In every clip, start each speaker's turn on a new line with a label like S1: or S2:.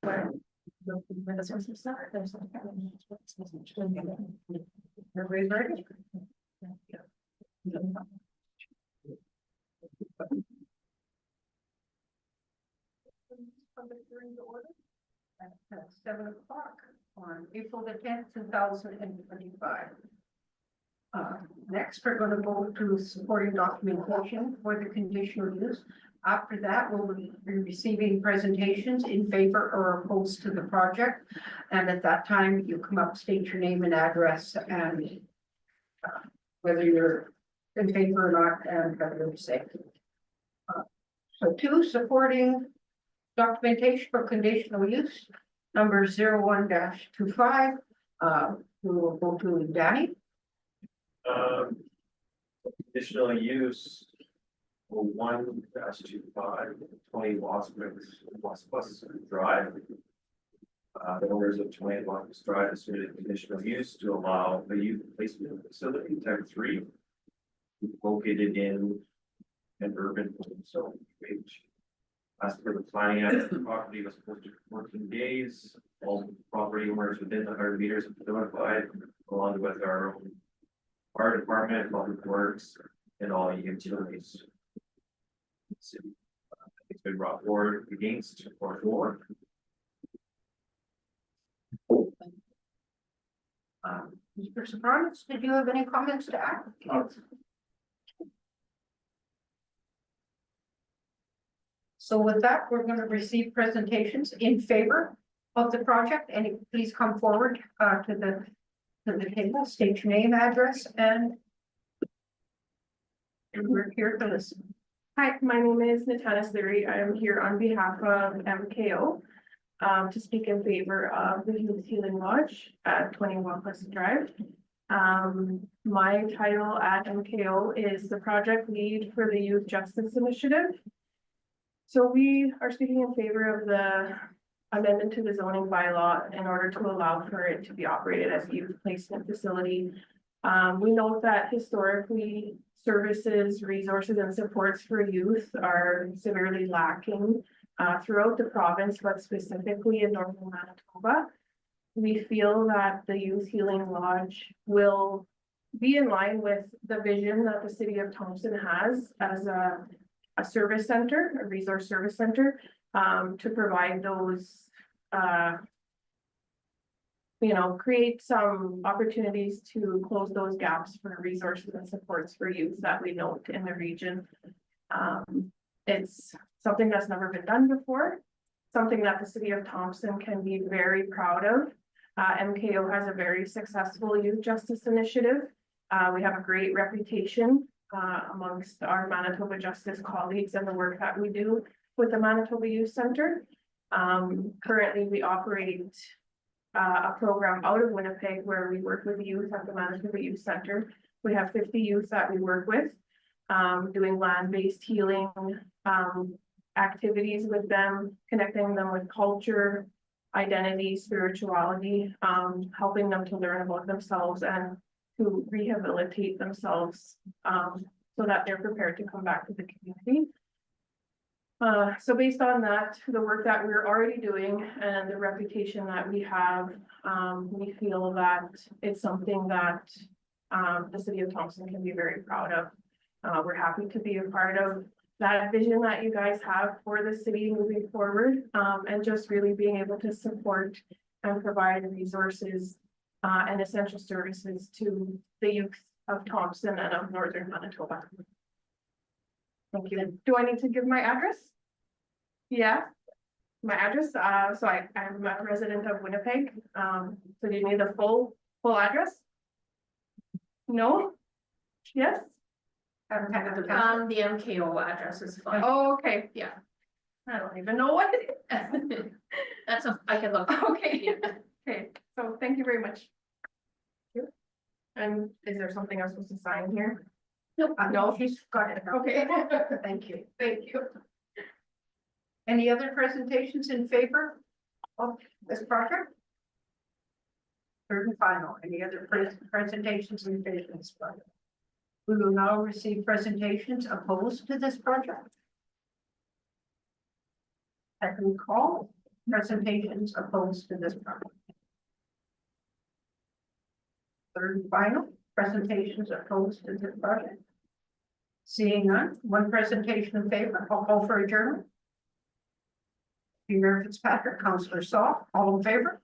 S1: Everybody ready? At 7 o'clock on April the 10th, 2025. Next, we're going to go to supporting documentation for the conditional use. After that, we'll be receiving presentations in favor or opposed to the project. And at that time, you come up, state your name and address and whether you're in favor or not and whether you're safe. So 2, supporting documentation for conditional use, number 01-25. We will go to Danny.
S2: Conditional use for 1-25, 20 Las Vegas Drive. The owners of 20 Las Vegas Drive have submitted conditional use to allow the youth placement facility type 3 located in an urban zone. As per the planning act, the property was posted for 14 days. All property owners within 100 meters have been notified, along with our own fire department, public works, and all utilities. It's been brought forward against or for.
S1: Mr. Sopranos, did you have any comments to add? So with that, we're going to receive presentations in favor of the project, and please come forward to the table, state your name, address, and we're here to listen.
S3: Hi, my name is Natanis Leary. I am here on behalf of MKO to speak in favor of the Youth Healing Lodge at 21 Pleasant Drive. My title at MKO is the project lead for the Youth Justice Initiative. So we are speaking in favor of the amendment to the zoning bylaw in order to allow for it to be operated as a youth placement facility. We know that historically services, resources, and supports for youth are severely lacking throughout the province, but specifically in northern Manitoba. We feel that the Youth Healing Lodge will be in line with the vision that the city of Thompson has as a service center, a resource service center, to provide those, create some opportunities to close those gaps for resources and supports for youth that we note in the region. It's something that's never been done before, something that the city of Thompson can be very proud of. MKO has a very successful youth justice initiative. We have a great reputation amongst our Manitoba Justice colleagues and the work that we do with the Manitoba Youth Center. Currently, we operate a program out of Winnipeg where we work with youth at the Manitoba Youth Center. We have 50 youth that we work with, doing land-based healing activities with them, connecting them with culture, identity, spirituality, helping them to learn about themselves and to rehabilitate themselves so that they're prepared to come back to the community. So based on that, the work that we're already doing and the reputation that we have, we feel that it's something that the city of Thompson can be very proud of. We're happy to be a part of that vision that you guys have for the city moving forward, and just really being able to support and provide resources and essential services to the youth of Thompson and of northern Manitoba. Thank you. Do I need to give my address? Yeah, my address. So I'm a resident of Winnipeg. So do you need the full address? No? Yes?
S4: The MKO address is fine.
S3: Oh, okay, yeah. I don't even know what it is.
S4: I can look.
S3: Okay, okay, so thank you very much. And is there something else to sign here?
S4: Nope.
S3: No, he's got it. Okay.
S1: Thank you.
S3: Thank you.
S1: Any other presentations in favor of this project? Third and final, any other presentations in favor of this project? We will now receive presentations opposed to this project. I can call presentations opposed to this project? Third and final, presentations opposed to this project? Seeing none, one presentation in favor, I'll call for adjournment. Mayor Fitzpatrick, Councillor Saw, all in favor?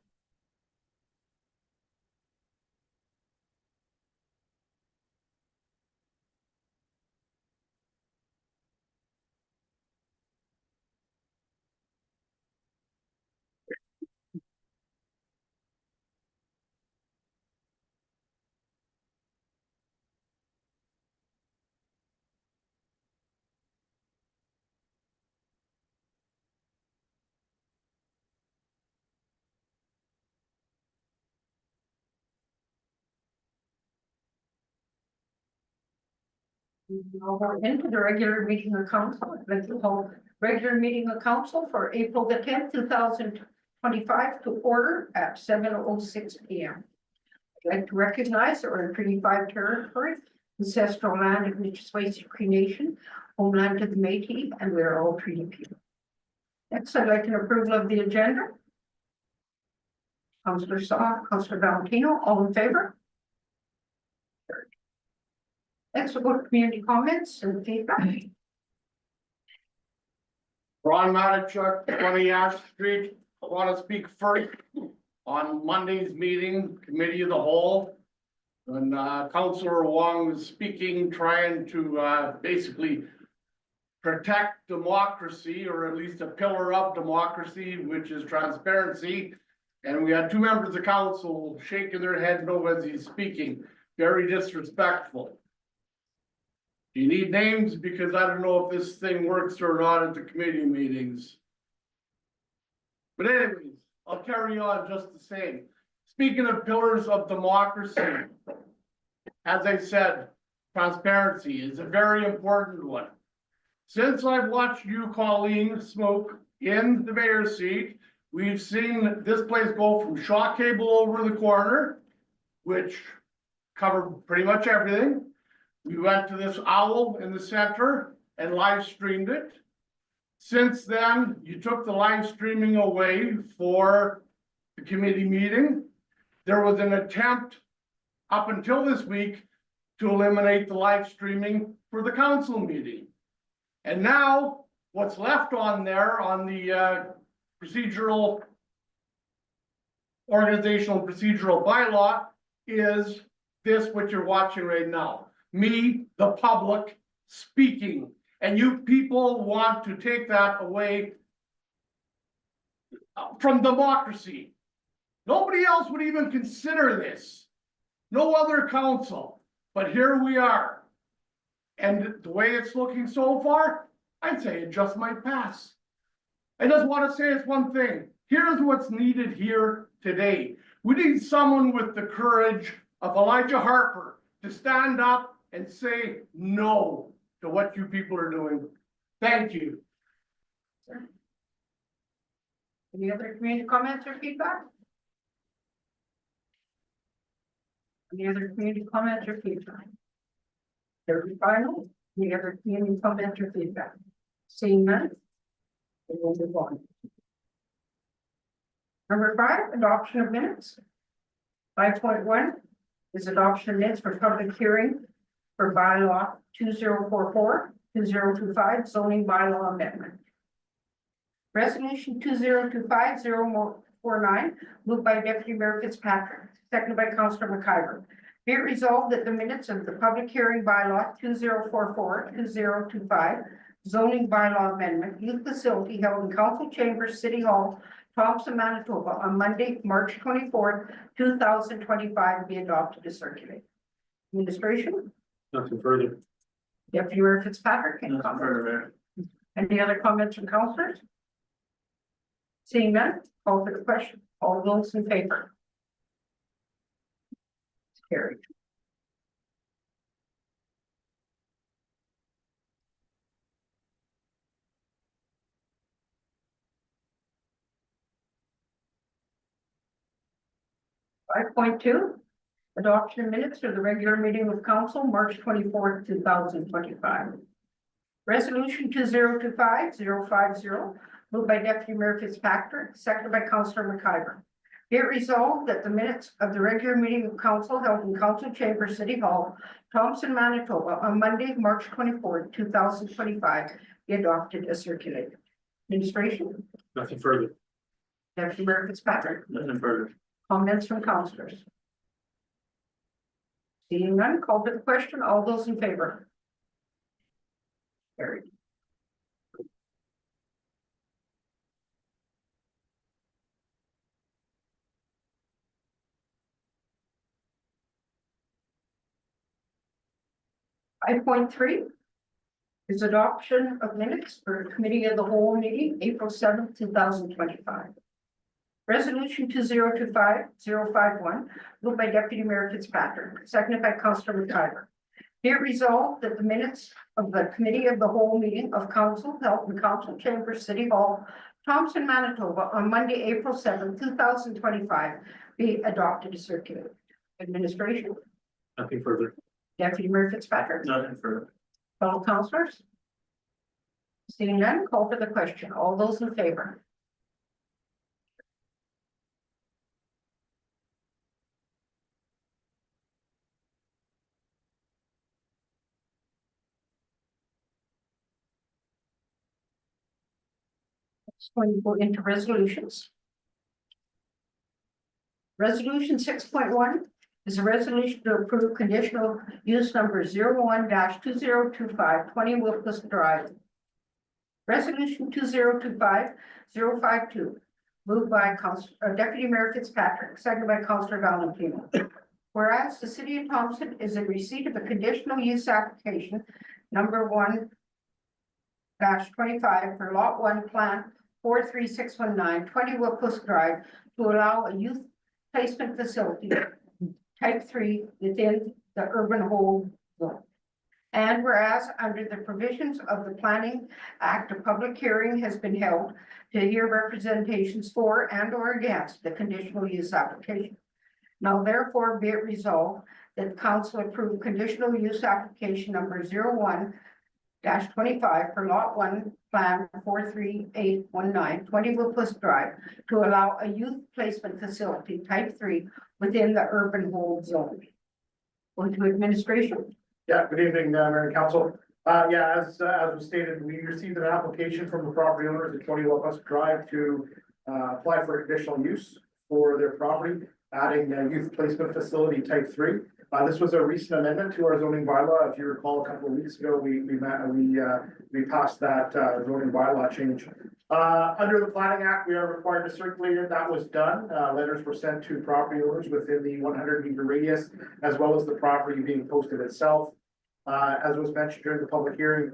S1: Now we're into the regular meeting of council, regular meeting of council for April the 10th, 2025 to order at 7:06 p.m. I'd like to recognize that we're in Treaty 5 territory, ancestral land of Nipissway Cree Nation, homeland of the Métis, and we are all treaty people. Next, I'd like an approval of the agenda. Councillor Saw, Councillor Valentino, all in favor? Next, we'll go to community comments and feedback.
S5: Ron Matichuk, 20 Ash Street. I want to speak first on Monday's meeting, Committee of the Whole. When Councillor Wong was speaking, trying to basically protect democracy, or at least a pillar of democracy, which is transparency. And we had two members of council shaking their head no as he's speaking, very disrespectful. You need names because I don't know if this thing works or not at the committee meetings. But anyways, I'll carry on just the same. Speaking of pillars of democracy, as I said, transparency is a very important one. Since I've watched you, Colleen, smoke in the mayor's seat, we've seen this place go from shock cable over the corner, which covered pretty much everything. We went to this owl in the center and live streamed it. Since then, you took the live streaming away for the committee meeting. There was an attempt up until this week to eliminate the live streaming for the council meeting. And now what's left on there on the organizational procedural bylaw is this, what you're watching right now. Me, the public, speaking, and you people want to take that away from democracy. Nobody else would even consider this. No other council, but here we are. And the way it's looking so far, I'd say it just might pass. I just want to say it's one thing. Here's what's needed here today. We need someone with the courage of Elijah Harper to stand up and say no to what you people are doing. Thank you.
S1: Any other community comments or feedback? Any other community comments or feedback? Third and final, any other community comments or feedback? Seeing none, we will move on. Number 5, adoption of minutes. 5.1 is adoption of minutes for public hearing for bylaw 2044-2025 zoning bylaw amendment. Resolution 2025-049 moved by Deputy Mayor Fitzpatrick, seconded by Councillor McIver. Be it resolved that the minutes of the public hearing bylaw 2044-2025 zoning bylaw amendment youth facility held in Council Chambers, City Hall, Thompson, Manitoba on Monday, March 24th, 2025 be adopted as circulated. Administration?
S2: Nothing further.
S1: Deputy Mayor Fitzpatrick, any
S2: Nothing
S1: comments?
S2: further, Mayor.
S1: Any other comments from councillors? Seeing none, call for the question. All those in favor? Carried. Five point two, adoption of minutes for the regular meeting of council, March 24th, 2025. Resolution 2025-050 moved by Deputy Mayor Fitzpatrick, seconded by Councillor McIver. Be it resolved that the minutes of the regular meeting of council held in Council Chamber, City Hall, Thompson, Manitoba, on Monday, March 24th, 2025, be adopted as circulated. Administration,
S6: Nothing further.
S1: Deputy Mayor Fitzpatrick,
S6: Nothing further.
S1: comments from councillors. Seeing none, call to the question. All those in favor? Carried. Five point three is adoption of minutes for committee of the whole meeting, April 7th, 2025. Resolution 2025-051, moved by Deputy Mayor Fitzpatrick, seconded by Councillor McIver. Be it resolved that the minutes of the committee of the whole meeting of council held in Council Chamber, City Hall, Thompson, Manitoba, on Monday, April 7th, 2025, be adopted as circulated. Administration,
S6: Nothing further.
S1: Deputy Mayor Fitzpatrick.
S6: Nothing further.
S1: Fellow councillors? Seeing none, call for the question. All those in favor? It's going to go into resolutions. Resolution 6.1 is a resolution to approve conditional use number 01-2025 20 Wilkes Drive. Resolution 2025-052, moved by Deputy Mayor Fitzpatrick, seconded by Councillor Valentino. Whereas the city of Thompson is in receipt of a conditional use application number 1-25 for lot 1 plan 43619 20 Wilkes Drive to allow a youth placement facility type 3 within the urban hold zone. And whereas under the provisions of the Planning Act, a public hearing has been held to hear representations for and or against the conditional use application. Now therefore be it resolved that council approve conditional use application number 01-25 for lot 1 plan 43819 20 Wilkes Drive to allow a youth placement facility type 3 within the urban hold zone. Going to administration.
S7: Yeah, good evening, Mayor and Council. As was stated, we received an application from the property owners at 20 Wilkes Drive to apply for conditional use for their property, adding a youth placement facility type 3. This was a recent amendment to our zoning bylaw. If you recall, a couple of weeks ago, we passed that zoning bylaw change. Under the Planning Act, we are required to circulate it. That was done. Letters were sent to property owners within the 100-meter radius, as well as the property being posted itself. As was mentioned during the public hearing,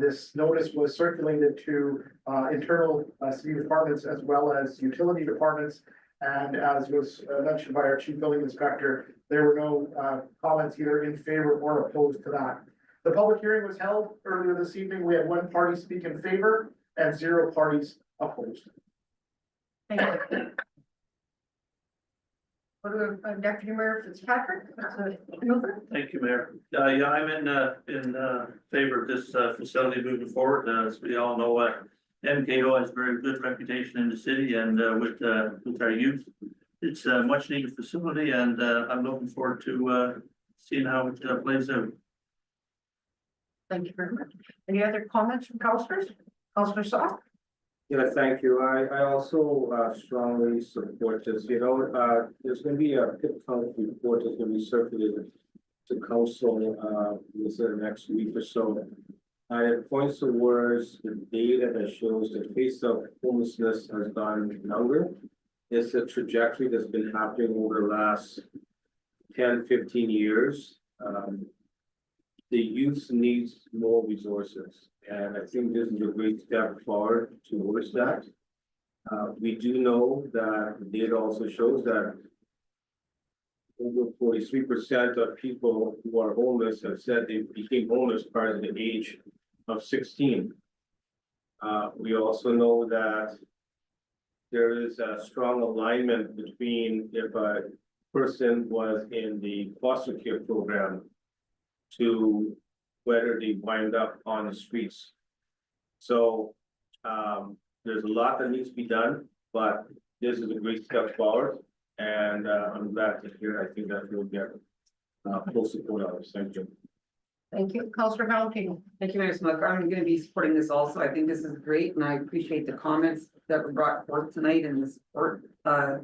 S7: this notice was circulated to internal city departments as well as utility departments. And as was mentioned by our chief building inspector, there were no comments either in favor or opposed to that. The public hearing was held earlier this evening. We had one party speak in favor and 0 parties opposed.
S1: Thank you. Deputy Mayor Fitzpatrick.
S6: Thank you, Mayor. Yeah, I'm in favor of this facility moving forward. As we all know, MKO has a very good reputation in the city and with our youth. It's a much needed facility and I'm looking forward to seeing how it plays out.
S1: Thank you very much. Any other comments from councillors? Councillor Saw?
S8: Yeah, thank you. I also strongly support this. You know, there's going to be a PIPCON report that's going to be circulated to council within the next week or so. It points towards the data that shows the pace of homelessness has gone younger. It's a trajectory that's been happening over the last 10, 15 years. The youth needs more resources. And I think this is a great step forward towards that. We do know that the data also shows that over 43% of people who are homeless have said they became homeless prior to the age of 16. We also know that there is a strong alignment between if a person was in the foster care program to whether they wind up on the streets. So there's a lot that needs to be done, but this is a great step forward. And I'm glad to hear, I think that we'll get full support of this. Thank you.
S1: Thank you, Councillor Valentino.
S9: Thank you, Mayor Smoke. I'm gonna be supporting this also. I think this is great and I appreciate the comments that were brought forth tonight in the support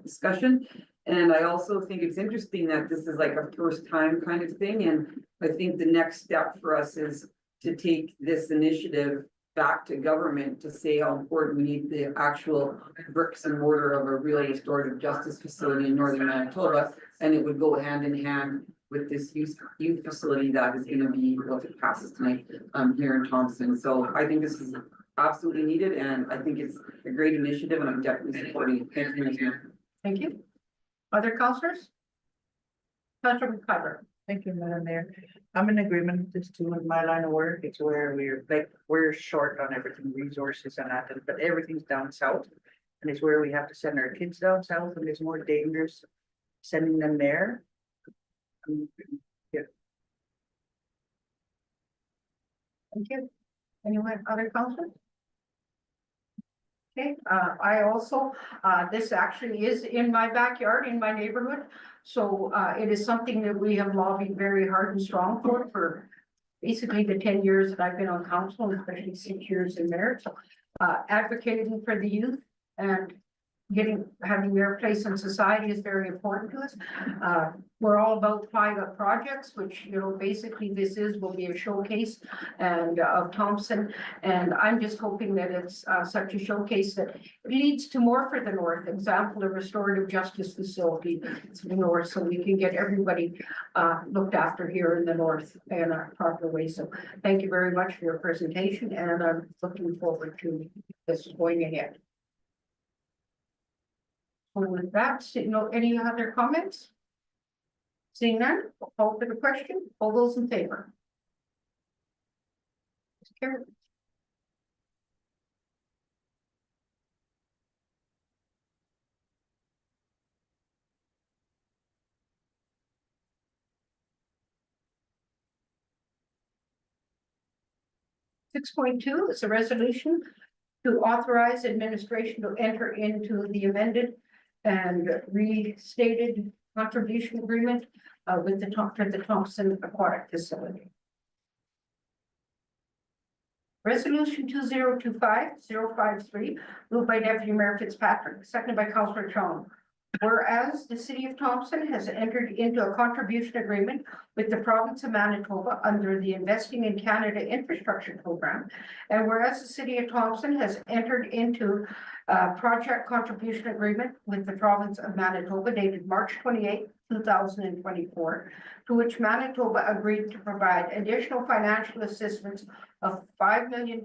S9: discussion. And I also think it's interesting that this is like a first time kind of thing, and I think the next step for us is to take this initiative back to government to say how important we need the actual bricks and mortar of a real restorative justice facility in northern Manitoba. And it would go hand in hand with this youth facility that is gonna be, well, if it passes tonight, here in Thompson. So I think this is absolutely needed, and I think it's a great initiative, and I'm definitely supporting it. Thank you, Mayor.
S1: Thank you. Other councillors? Councillor McIver.
S10: Thank you, Madam Mayor. I'm in agreement with this too, in my line of work. It's where we're short on everything, resources and that, but everything's down south. And it's where we have to send our kids down south, and it's more dangerous sending them there.
S1: Thank you. Anyone, other councillors? Okay, I also, this actually is in my backyard, in my neighborhood. So, it is something that we have lobbied very hard and strong for basically the 10 years that I've been on council, and especially 6 years in there. So, advocating for the youth and having their place in society is very important to us. We're all about private projects, which, you know, basically this will be a showcase and of Thompson. And I'm just hoping that it's such a showcase that it leads to more for the north. Example, a restorative justice facility to the north, so we can get everybody looked after here in the north in a proper way. So thank you very much for your presentation, and I'm looking forward to this going ahead. With that, you know, any other comments? Seeing none, we'll call for the question. All those in favor? Carried. Six point two is a resolution to authorize administration to enter into the amended and restated contribution agreement with the Thompson Aquatic Facility. Resolution 2025-053, moved by Deputy Mayor Fitzpatrick, seconded by Councillor Chong. Whereas the city of Thompson has entered into a contribution agreement with the province of Manitoba under the Investing in Canada Infrastructure Program, and whereas the city of Thompson has entered into a project contribution agreement with the province of Manitoba dated March 28, 2024, to which Manitoba agreed to provide additional financial assistance of $5 million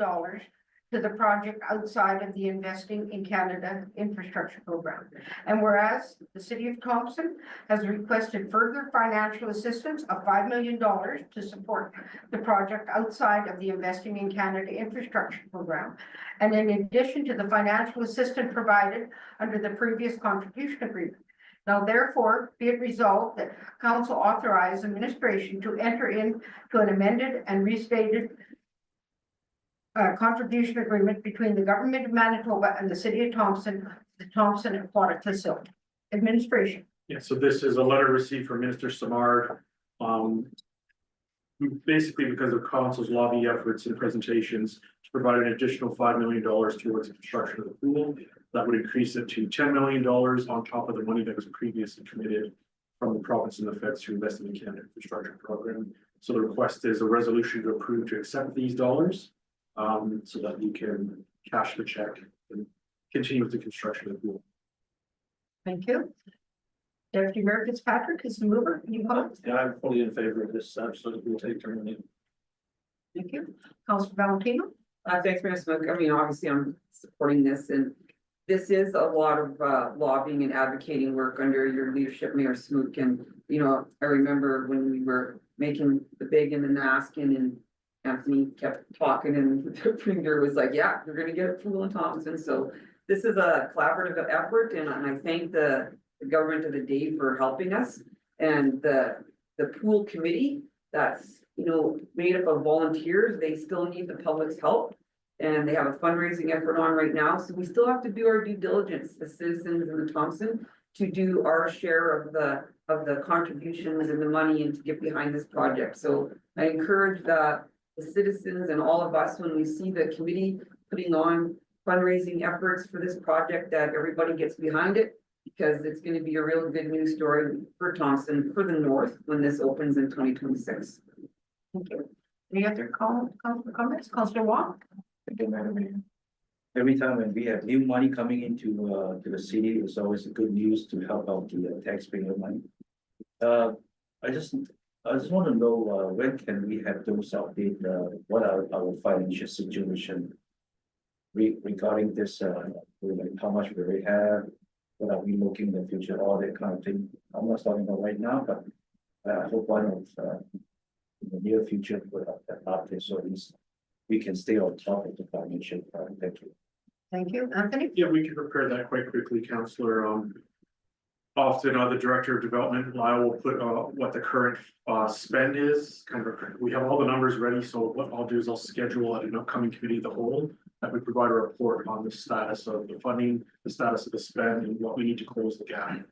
S1: to the project outside of the Investing in Canada Infrastructure Program. And whereas the city of Thompson has requested further financial assistance of $5 million to support the project outside of the Investing in Canada Infrastructure Program, and in addition to the financial assistance provided under the previous contribution agreement. Now therefore, be it resolved that council authorize administration to enter into an amended and restated contribution agreement between the government of Manitoba and the city of Thompson, the Thompson Aquatic Facility. Administration.
S7: Yeah, so this is a letter received from Minister Simard. Basically because of council's lobby efforts and presentations to provide an additional $5 million towards the construction of the pool. That would increase it to $10 million on top of the money that was previously committed from the province and the feds to Investing in Canada Infrastructure Program. So the request is a resolution to approve to accept these dollars. So that we can cash the check and continue with the construction of the pool.
S1: Thank you. Deputy Mayor Fitzpatrick is the mover. You vote.
S6: Yeah, I'm fully in favor of this, so we'll take turn.
S1: Thank you. Councillor Valentino.
S9: Thanks, Mayor Smoke. I mean, obviously, I'm supporting this, and this is a lot of lobbying and advocating work under your leadership, Mayor Smoke. And, you know, I remember when we were making the begging and asking, and Anthony kept talking, and the finger was like, yeah, we're gonna get a pool in Thompson. So this is a collaborative effort, and I thank the government of the day for helping us. And the pool committee that's, you know, made up of volunteers, they still need the public's help. And they have a fundraising effort on right now, so we still have to do our due diligence, the citizens in the Thompson, to do our share of the contributions and the money and to get behind this project. So I encourage the citizens and all of us, when we see the committee putting on fundraising efforts for this project, that everybody gets behind it, because it's gonna be a real good news story for Thompson, for the north, when this opens in 2026.
S1: Thank you. Any other comments? Councillor Wong?
S11: Every time when we have new money coming into to the city, it's always good news to help out the taxpayer money. I just want to know when can we have those update, what are our financial situation regarding this, like how much we already have, what are we looking in the future, all that kind of thing. I'm not talking about right now, but I hope one of in the near future we'll have that update, so at least we can stay on top of the financial part. Thank you.
S1: Thank you. Anthony?
S7: Yeah, we can prepare that quite quickly, Councillor. Often, the Director of Development, Lyle, will put what the current spend is. Kind of, we have all the numbers ready, so what I'll do is I'll schedule at an upcoming committee of the whole that we provide a report on the status of the funding, the status of the spend, and what we need to close the gap.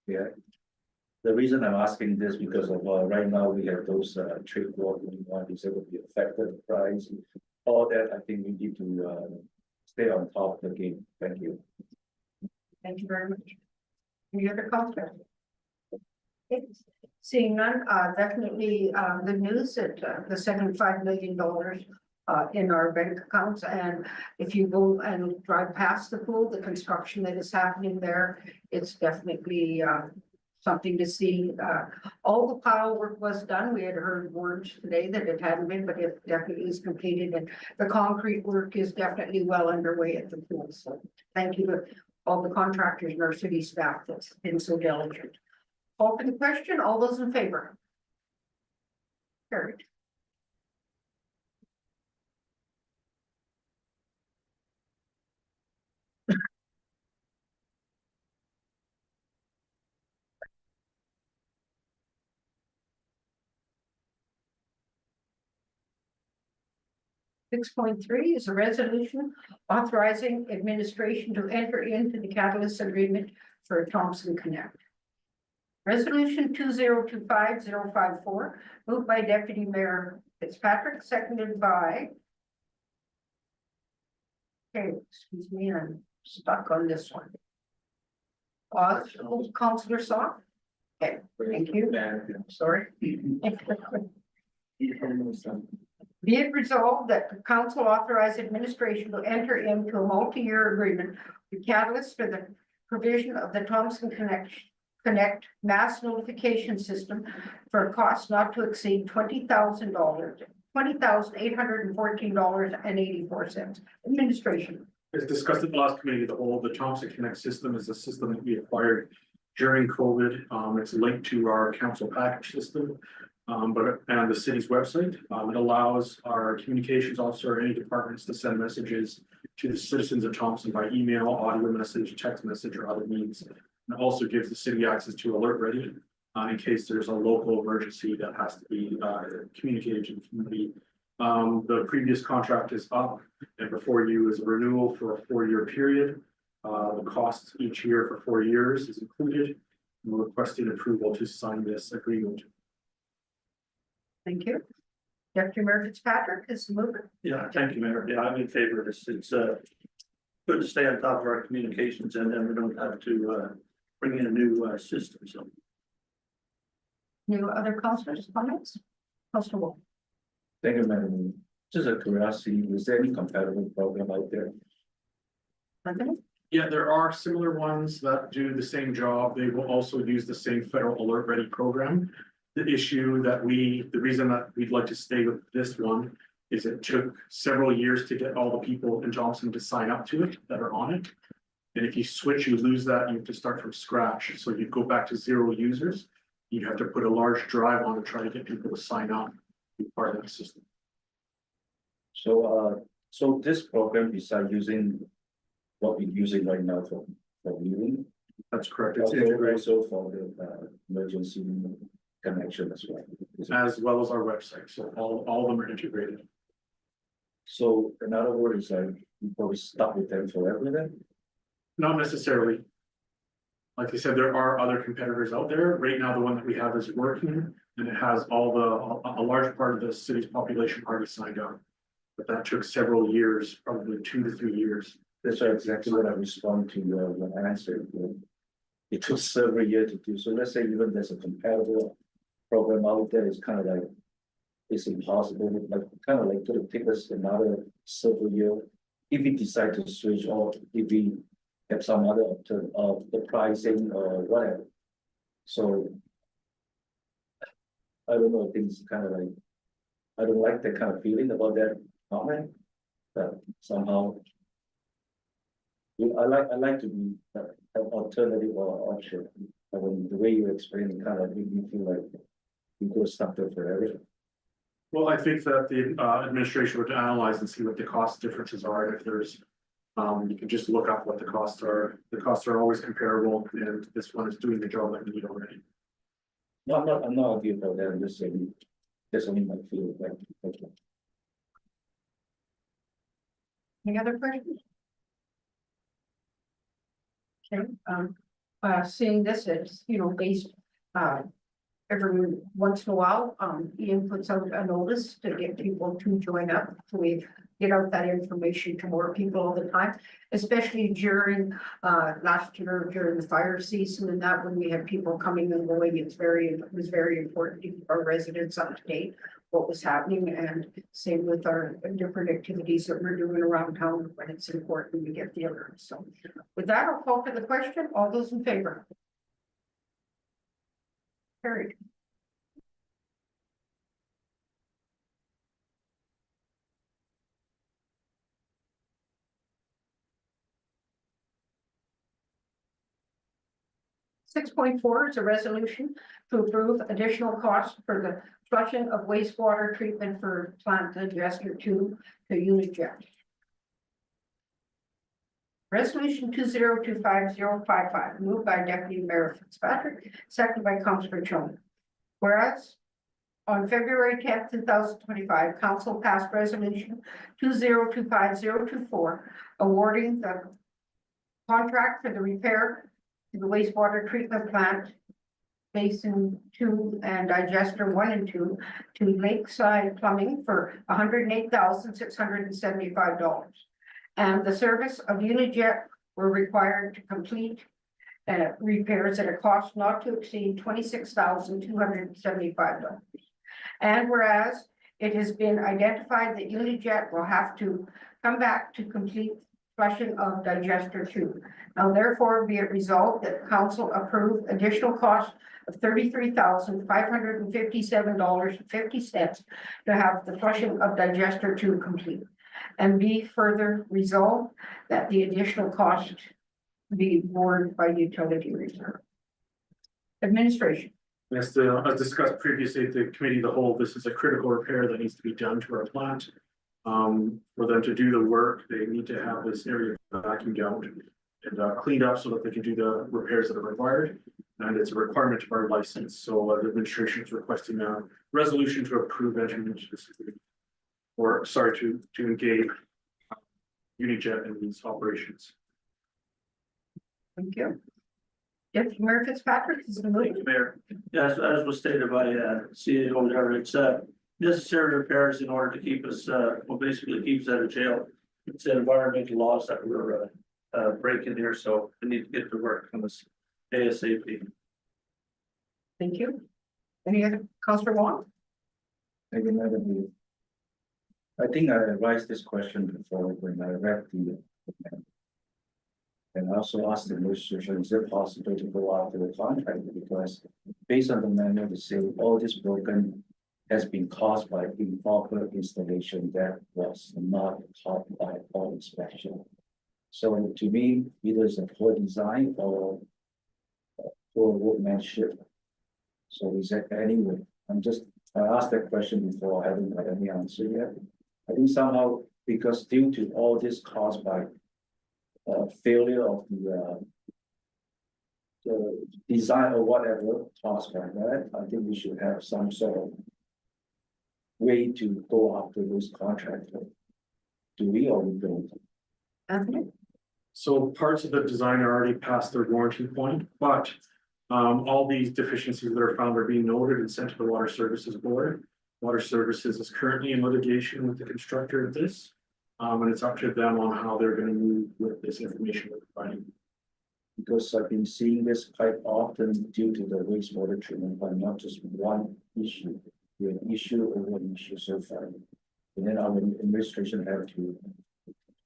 S11: Yeah. The reason I'm asking this because of right now we have those trade war going on, is it will be affected the price, all that. I think we need to stay on top of the game. Thank you.
S1: Thank you very much. Any other comments? Seeing none, definitely the news that the $75 million in our bank accounts, and if you go and drive past the pool, the construction that is happening there, it's definitely something to see. All the pile work was done. We had heard words today that it hadn't been, but it definitely is completed, and the concrete work is definitely well underway at the pool. So thank you to all the contractors and our city staff that's been so diligent. Open the question, all those in favor? Carried. .3 is a resolution authorizing administration to enter into the catalyst agreement for Thompson Connect. Resolution 2025-054, moved by Deputy Mayor Fitzpatrick, seconded by. Okay, excuse me, I'm stuck on this one. Councillor Saw. Okay, thank you. Sorry. Be it resolved that the council authorize administration to enter into a multi-year agreement with Catalyst for the provision of the Thompson Connect mass notification system for a cost not to exceed $20,000, $20,814.84. Administration.
S7: As discussed at the last committee of the whole, the Thompson Connect system is a system that we acquired during COVID. It's linked to our council package system. And the city's website. It allows our communications officer or any departments to send messages to the citizens of Thompson by email, audio message, text message, or other means. And it also gives the city access to Alert Ready in case there's a local emergency that has to be communicated to the community. The previous contract is up, and before you is a renewal for a 4-year period. The cost each year for 4 years is included. We're requesting approval to sign this agreement.
S1: Thank you. Deputy Mayor Fitzpatrick is the mover.
S6: Yeah, thank you, Mayor. Yeah, I'm in favor of this. It's good to stay on top of our communications, and then we don't have to bring in a new system. So.
S1: New other councillors comments? Councillor Wolf.
S11: Thank you, Madam. Just a curiosity, is there any compatible program out there?
S1: Anthony?
S7: Yeah, there are similar ones that do the same job. They will also use the same federal Alert Ready program. The issue that the reason that we'd like to stay with this one is it took several years to get all the people in Thompson to sign up to it that are on it. And if you switch, you lose that, you have to start from scratch. So you go back to 0 users. You have to put a large drive on to try to get people to sign up to be part of the system.
S11: So so this program, besides using what we're using right now for viewing.
S7: That's correct. It's
S11: also
S7: integrated.
S11: Also for the emergency connection as well.
S7: As well as our website. So all of them are integrated.
S11: So in other words, you probably stuck with them forever then?
S7: Not necessarily. Like I said, there are other competitors out there. Right now, the one that we have is working and it has a large part of the city's population already signed up. But that took several years, probably 2 to 3 years.
S11: That's exactly what I respond to when I answered. It took several years to do. So let's say even there's a compatible program out there, it's kind of like, it's impossible, like kind of like to take us another several year. If we decide to switch or if we have some other option of the pricing or whatever. So I don't know, things kind of like, I don't like that kind of feeling about that comment, but somehow. I like to be an alternative or option. I mean, the way you explain it kind of make me feel like we go stuck there forever.
S7: Well, I think that the administration would analyze and see what the cost differences are, and if there's. You can just look up what the costs are. The costs are always comparable, and this one is doing the job that we need already.
S11: No, I'm not arguing about that. I'm just saying that's only my feeling. Like, okay.
S1: Any other questions? Okay, seeing this as, based, every once in a while, Ian puts out a notice to get people to join up. So we get out that information to more people all the time, especially during, last year during the fire season and that when we had people coming and going, it was very important to keep our residents up to date what was happening, and same with our different activities that we're doing around town when it's important to get the alert. So with that, I'll call for the question. All those in favor? Carried. Six point four is a resolution to approve additional costs for the flushing of wastewater treatment for plant digester 2 to Unijet. Resolution 2025-055, moved by Deputy Mayor Fitzpatrick, seconded by Councillor Chong. Whereas on February 10th, 2025, Council passed Resolution 2025-024, awarding the contract for the repair to the wastewater treatment plant Basin 2 and Digester 1 and 2 to Lakeside Plumbing for $108,675. And the service of Unijet were required to complete repairs at a cost not to exceed $26,275. And whereas it has been identified that Unijet will have to come back to complete flushing of Digester 2. Now therefore be it resolved that council approve additional cost of $33,557.50 to have the flushing of Digester 2 complete. And be further resolved that the additional cost be borne by utility reserve. Administration.
S7: As discussed previously at the committee of the whole, this is a critical repair that needs to be done to our plant. For them to do the work, they need to have this area vacuumed out and cleaned up so that they can do the repairs that are required. And it's a requirement of our license. So the administration is requesting a resolution to approve entering into this agreement. Or sorry, to engage Unijet in these operations.
S1: Thank you. Deputy Mayor Fitzpatrick is the
S6: Thank
S1: move.
S6: you, Mayor. Yes, as was stated by CEO there, it's necessary repairs in order to keep us, basically keeps us out of jail. It's environmental laws that we're breaking here, so we need to get to work on this ASAP.
S1: Thank you. Any other, Councillor Wong?
S11: Thank you, Madam Mayor. I think I raised this question before when I read the and also asked the administration, is it possible to go after the contractor? Because based on the manual, they say all this broken has been caused by improper installation that was not taught by all inspection. So to me, either it's a poor design or poor workmanship. So is that anyway? I asked that question before, I haven't got any answer yet. I think somehow because due to all this caused by failure of the design or whatever caused by that, I think we should have some sort of way to go after those contractors. Do we or we don't?
S1: Anthony?
S7: So parts of the design are already past their warranty point, but all these deficiencies that are found are being noted and sent to the Water Services Board. Water Services is currently in litigation with the constructor of this. And it's up to them on how they're gonna move with this information we're providing.
S11: Because I've been seeing this quite often due to the wastewater treatment, but not just one issue. We have issue over issue so far. And then our administration had to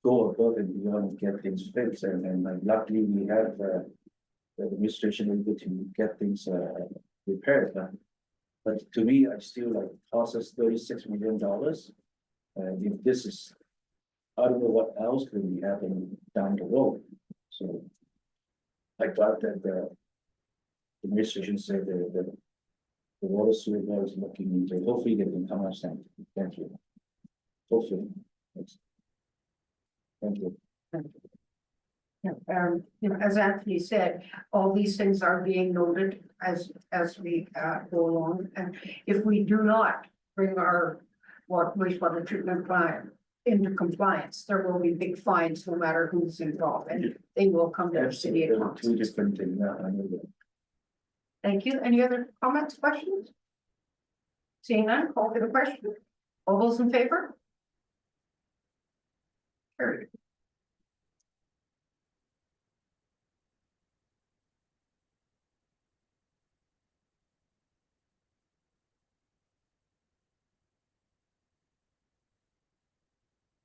S11: go above and beyond to get things fixed, and luckily we have the administration able to get things repaired. But to me, I still like cost us $36 million. And if this is, I don't know what else could be happening down the road, so. I thought that the administration said that the water sewer board is looking into it. Hopefully they can come up something. Thank you. Hopefully. Thank you.
S1: Yeah, you know, as Anthony said, all these things are being noted as we go along, and if we do not bring our wastewater treatment plant into compliance, there will be big fines no matter who's involved, and they will come to the city
S11: There were
S1: accounts.
S11: two different things. I know that.
S1: Thank you. Any other comments, questions? Seeing none, call for the question. All those in favor? Carried.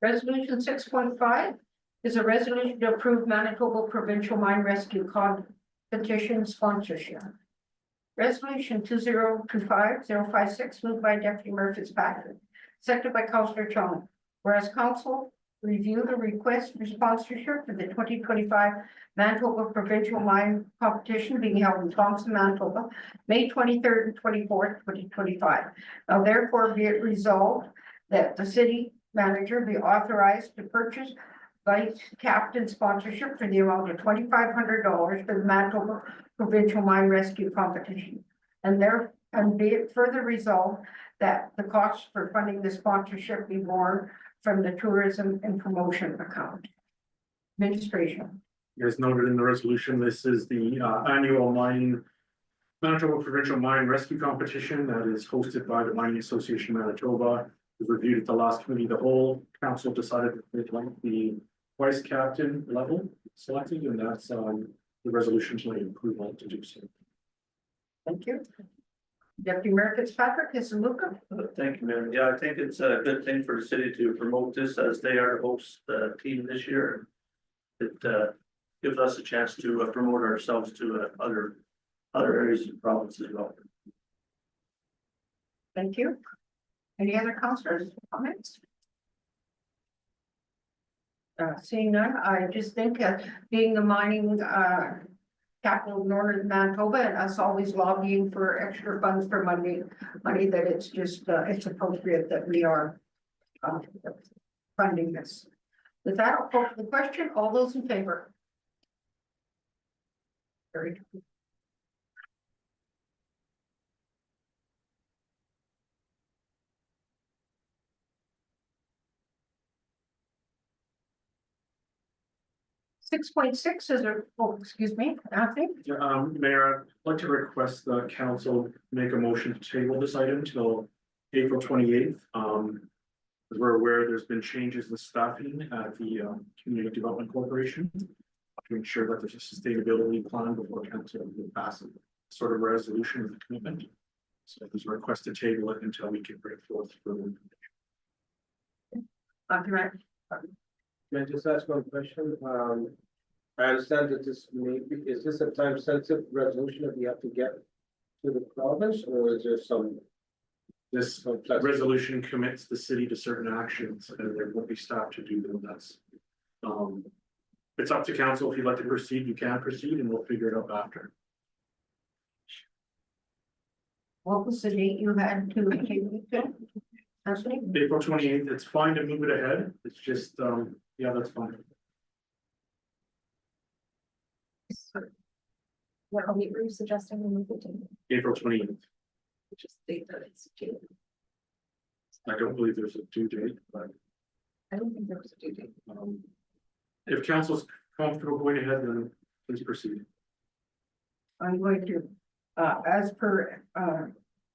S1: Resolution 6.5 is a resolution to approve Manitoba Provincial Mine Rescue Competition sponsorship. Resolution 2025-056 moved by Deputy Mayor Fitzpatrick, seconded by Councillor Chong. Whereas council review the request for sponsorship for the 2025 Manitoba Provincial Mine Competition being held in Thompson, Manitoba, May 23rd and 24th, 2025. Now therefore be it resolved that the city manager be authorized to purchase vice captain sponsorship for the amount of $2,500 for the Manitoba Provincial Mine Rescue Competition. And be it further resolved that the cost for funding the sponsorship be borne from the tourism and promotion account. Administration.
S7: As noted in the resolution, this is the annual Manitoba Provincial Mine Rescue Competition that is hosted by the Mining Association of Manitoba. It was reviewed at the last committee of the whole. Council decided that they'd like the vice captain level selected, and that's the resolution to approval to do so.
S1: Thank you. Deputy Mayor Fitzpatrick, Kisaluka.
S6: Thank you, Mayor. Yeah, I think it's a good thing for the city to promote this as they are the host team this year. It gives us a chance to promote ourselves to other areas of the province as well.
S1: Thank you. Any other councillors, comments? Seeing none, I just think being the mining capital of northern Manitoba and us always lobbying for extra funds for money that it's just it's appropriate that we are funding this. With that, I'll call for the question. All those in favor? Carried. Six point six is excuse me, Anthony.
S7: Mayor, I'd like to request the council make a motion to table this item till April 28th. As we're aware, there's been changes in staffing at the Community Development Corporation to ensure that there's a sustainability plan before council will pass sort of resolution of the commitment. So there's a request to table it until we can bring forth further information.
S8: Can I just ask one question? I understand that is this a time sensitive resolution that we have to get to the province, or is there some?
S7: This resolution commits the city to certain actions and there won't be staff to do them. That's it's up to council. If you'd like to proceed, you can proceed and we'll figure it out after.
S1: What was the date you had to table it to? Anthony?
S7: April 28th, it's fine to move it ahead. It's just, yeah, that's fine.
S3: What are you suggesting we move it to?
S7: April 28th.
S3: Just state that it's due.
S7: I don't believe there's a due date, but
S9: I don't think there was a due date.
S7: If council's comfortable going ahead, then please proceed.
S1: I'm going to, as per,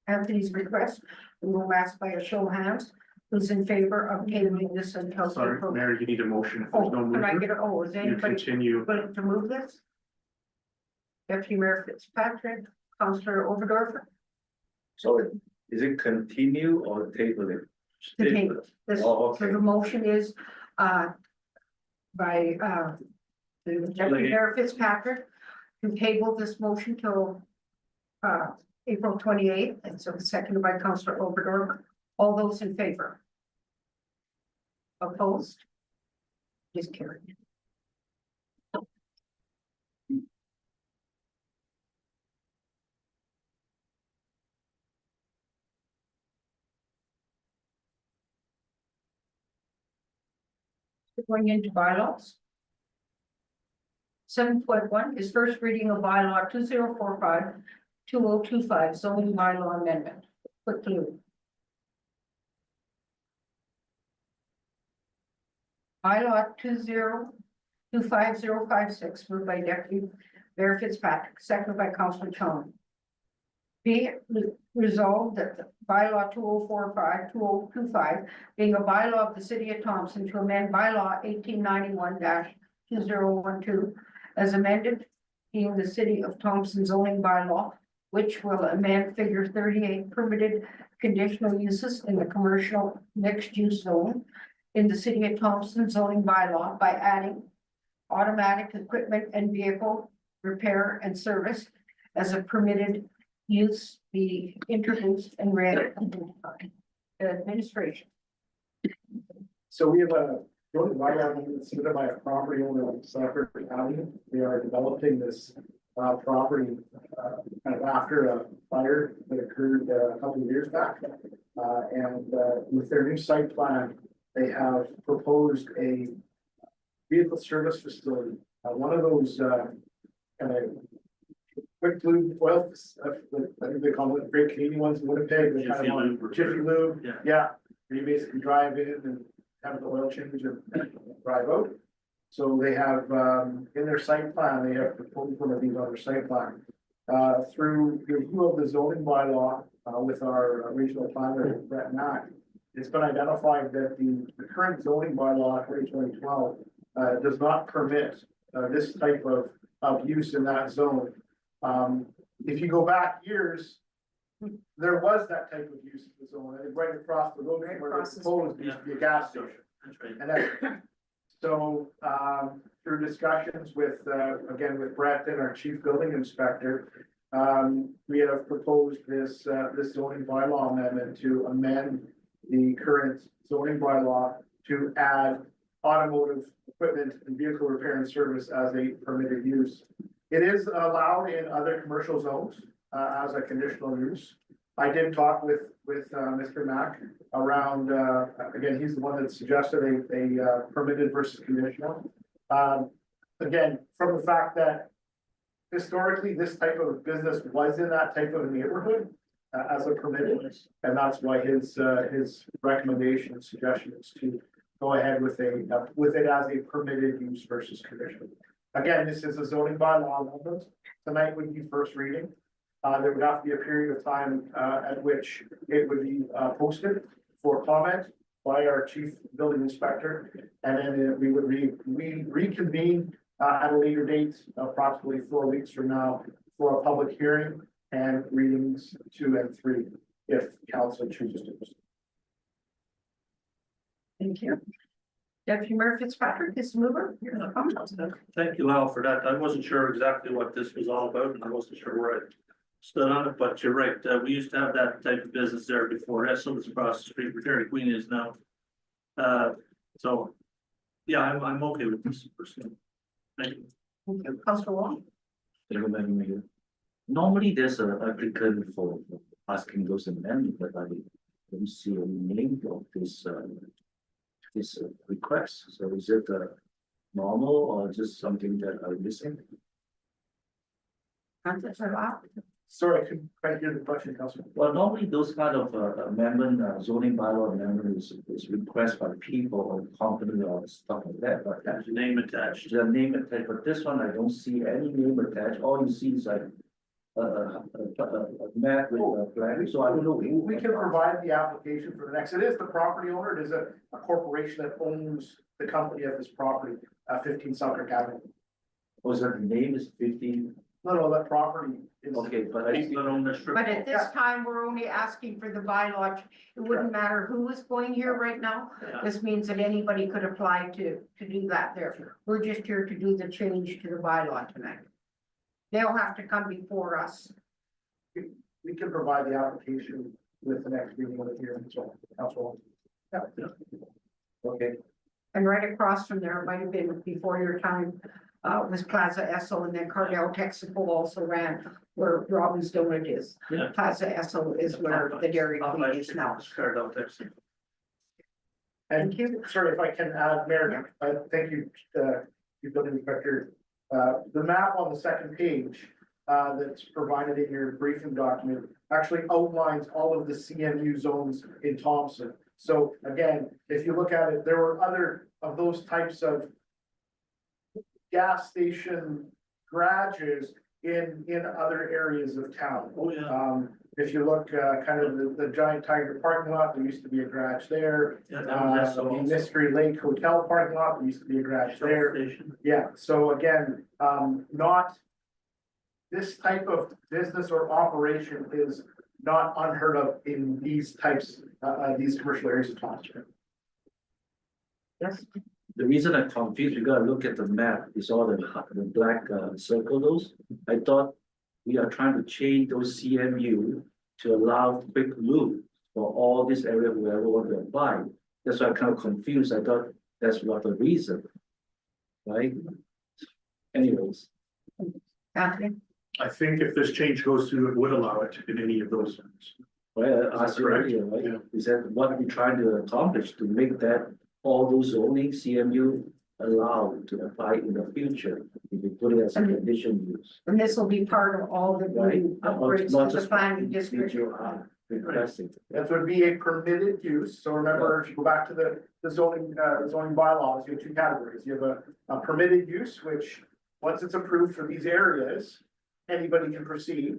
S1: Anthony's request, we will ask by a show of hands, who's in favor of tabling this until.
S7: Sorry,
S1: April-
S7: Mayor, you need a motion. If
S1: Oh,
S7: there's no
S1: can I
S7: mover,
S1: get it? Oh, is
S7: you
S1: anybody
S7: continue.
S1: willing to move this? Deputy Mayor Fitzpatrick, Councillor Overdorfer,
S11: So is it continue or table it?
S1: to table this,
S11: Oh,
S1: so
S11: okay.
S1: the motion is, by, the Deputy Mayor Fitzpatrick to table this motion till, April 28th, and so seconded by Councillor Overdorfer. All those in favor? Opposed? Is carried. Going into bylaws. 7.1 is first reading of bylaw 2045-2025 zoning bylaw amendment. Quick clue. Bylaw 2025056 moved by Deputy Mayor Fitzpatrick, seconded by Councillor Tony. Be it resolved that the bylaw 2045-2025 being a bylaw of the city of Thompson to amend bylaw 1891-2012 as amended, being the city of Thompson zoning bylaw, which will amend figure 38 permitted conditional uses in the commercial mixed use zone in the city of Thompson zoning bylaw by adding automatic equipment and vehicle repair and service as a permitted use be introduced and read by administration.
S7: So we have a zoning bylaw that's submitted by a property owner in Suffern County. They are developing this property kind of after a fire that occurred a couple of years back. And with their new site plan, they have proposed a vehicle service facility. One of those kind of quick lube oil, I think they call it Great Canadian ones in Winnipeg. They kind of want Jiffy Lube.
S6: Yeah.
S7: Yeah, where you basically drive in and have the oil change and drive out. So they have, in their site plan, they have proposed one of these on their site plan. Through review of the zoning bylaw, with our regional planner, Brett Mack, it's been identified that the current zoning bylaw, 2012, does not permit, this type of use in that zone. If you go back years, there was that type of use in the zone, and right across the road where
S1: across
S7: it's
S1: the
S7: proposed, used to be a gas station.
S6: That's right.
S7: And that, so, through discussions with, again, with Brett and our chief building inspector, we have proposed this zoning bylaw amendment to amend the current zoning bylaw to add automotive equipment and vehicle repair and service as a permitted use. It is allowed in other commercial zones, as a conditional use. I did talk with Mr. Mack around, again, he's the one that suggested a permitted versus conditional. Again, from the fact that historically, this type of business was in that type of neighborhood, as a permitted, and that's why his recommendation and suggestion is to go ahead with it as a permitted use versus conditional. Again, this is a zoning bylaw amendment. Tonight would be first reading. There would have to be a period of time, at which it would be, posted for comment by our chief building inspector. And then we would reconvene, at a later date, approximately 4 weeks from now, for a public hearing and readings 2 and 3, if council chooses to.
S1: Thank you. Deputy Mayor Fitzpatrick is the mover. You're the comment.
S6: Thank you, Lyle, for that. I wasn't sure exactly what this was all about, and I wasn't sure where I stood on it, but you're right. We used to have that type of business there before. Essel's across the street where Dairy Queen is now. So, yeah, I'm okay with this person. Thank you.
S1: Thank you. Councillor Wong.
S11: Normally, there's an applicant for asking those amendments, but I don't see any name of this request. So is it normal or just something that I'm missing?
S1: Councillor Lau.
S7: Sorry, I couldn't quite hear the question, Councilor.
S11: Well, normally those kind of amendment, zoning bylaw amendment is requested by people or company or stuff like that, but
S6: There's a name attached.
S11: the name attached, but this one, I don't see any name attached, all you see is like a map with a flag, so I don't know.
S7: We can provide the application for the next, it is the property owner, it is a corporation that owns the company of this property, 15 Selkirk Avenue.
S11: Was that the name is 15?
S7: No, that property is.
S11: Okay, but I
S6: It's not on the strip.
S1: But at this time, we're only asking for the bylaw. It wouldn't matter who is going here right now.
S6: Yeah.
S1: This means that anybody could apply to do that there. We're just here to do the change to the bylaw tonight. They'll have to come before us.
S7: We can provide the application with the next meeting of the hearing, so Council.
S11: Okay,
S1: And right across from there, it might have been before your time, was Plaza Esso, and then Cardell Texaco also ran where Robin's Donut is.
S6: Yeah.
S1: Plaza Esso is where the Dairy Queen is now.
S6: Card out there.
S7: And
S1: Thank you.
S7: sorry if I can add, Mayor, thank you, you building inspector. The map on the second page, that's provided in your briefing document actually outlines all of the CMU zones in Thompson. So again, if you look at it, there were other of those types of gas station garages in other areas of town.
S6: Oh, yeah.
S7: If you look, kind of the Giant Tiger parking lot, there used to be a garage there.
S6: Yeah, that was
S7: The
S6: also.
S7: Mystery Lake Hotel parking lot, there used to be a garage there.
S6: Station.
S7: Yeah, so again, not. This type of business or operation is not unheard of in these types, these commercial areas of town.
S1: Yes.
S11: the reason I'm confused, you gotta look at the map, it's all the black circle those. I thought we are trying to change those CMU to allow quick loop for all this area whoever want to apply. That's why I'm kind of confused, I thought that's what the reason. Right? Anyways.
S1: Anthony?
S12: I think if this change goes through, it would allow it in any of those zones.
S11: Well, I asked you
S12: correct?
S11: earlier, right?
S12: Yeah.
S11: Is that what we're trying to accomplish, to make that all those zoning CMU allowed to apply in the future? If we put it as a condition use,
S1: And this will be part of all the
S11: right?
S1: new
S11: Not
S1: upgrades
S11: not
S1: to the
S11: just
S1: planning district.
S11: requesting.
S7: That would be a permitted use, so remember, if you go back to the zoning bylaws, you have two categories, you have a permitted use, which, once it's approved for these areas, anybody can proceed.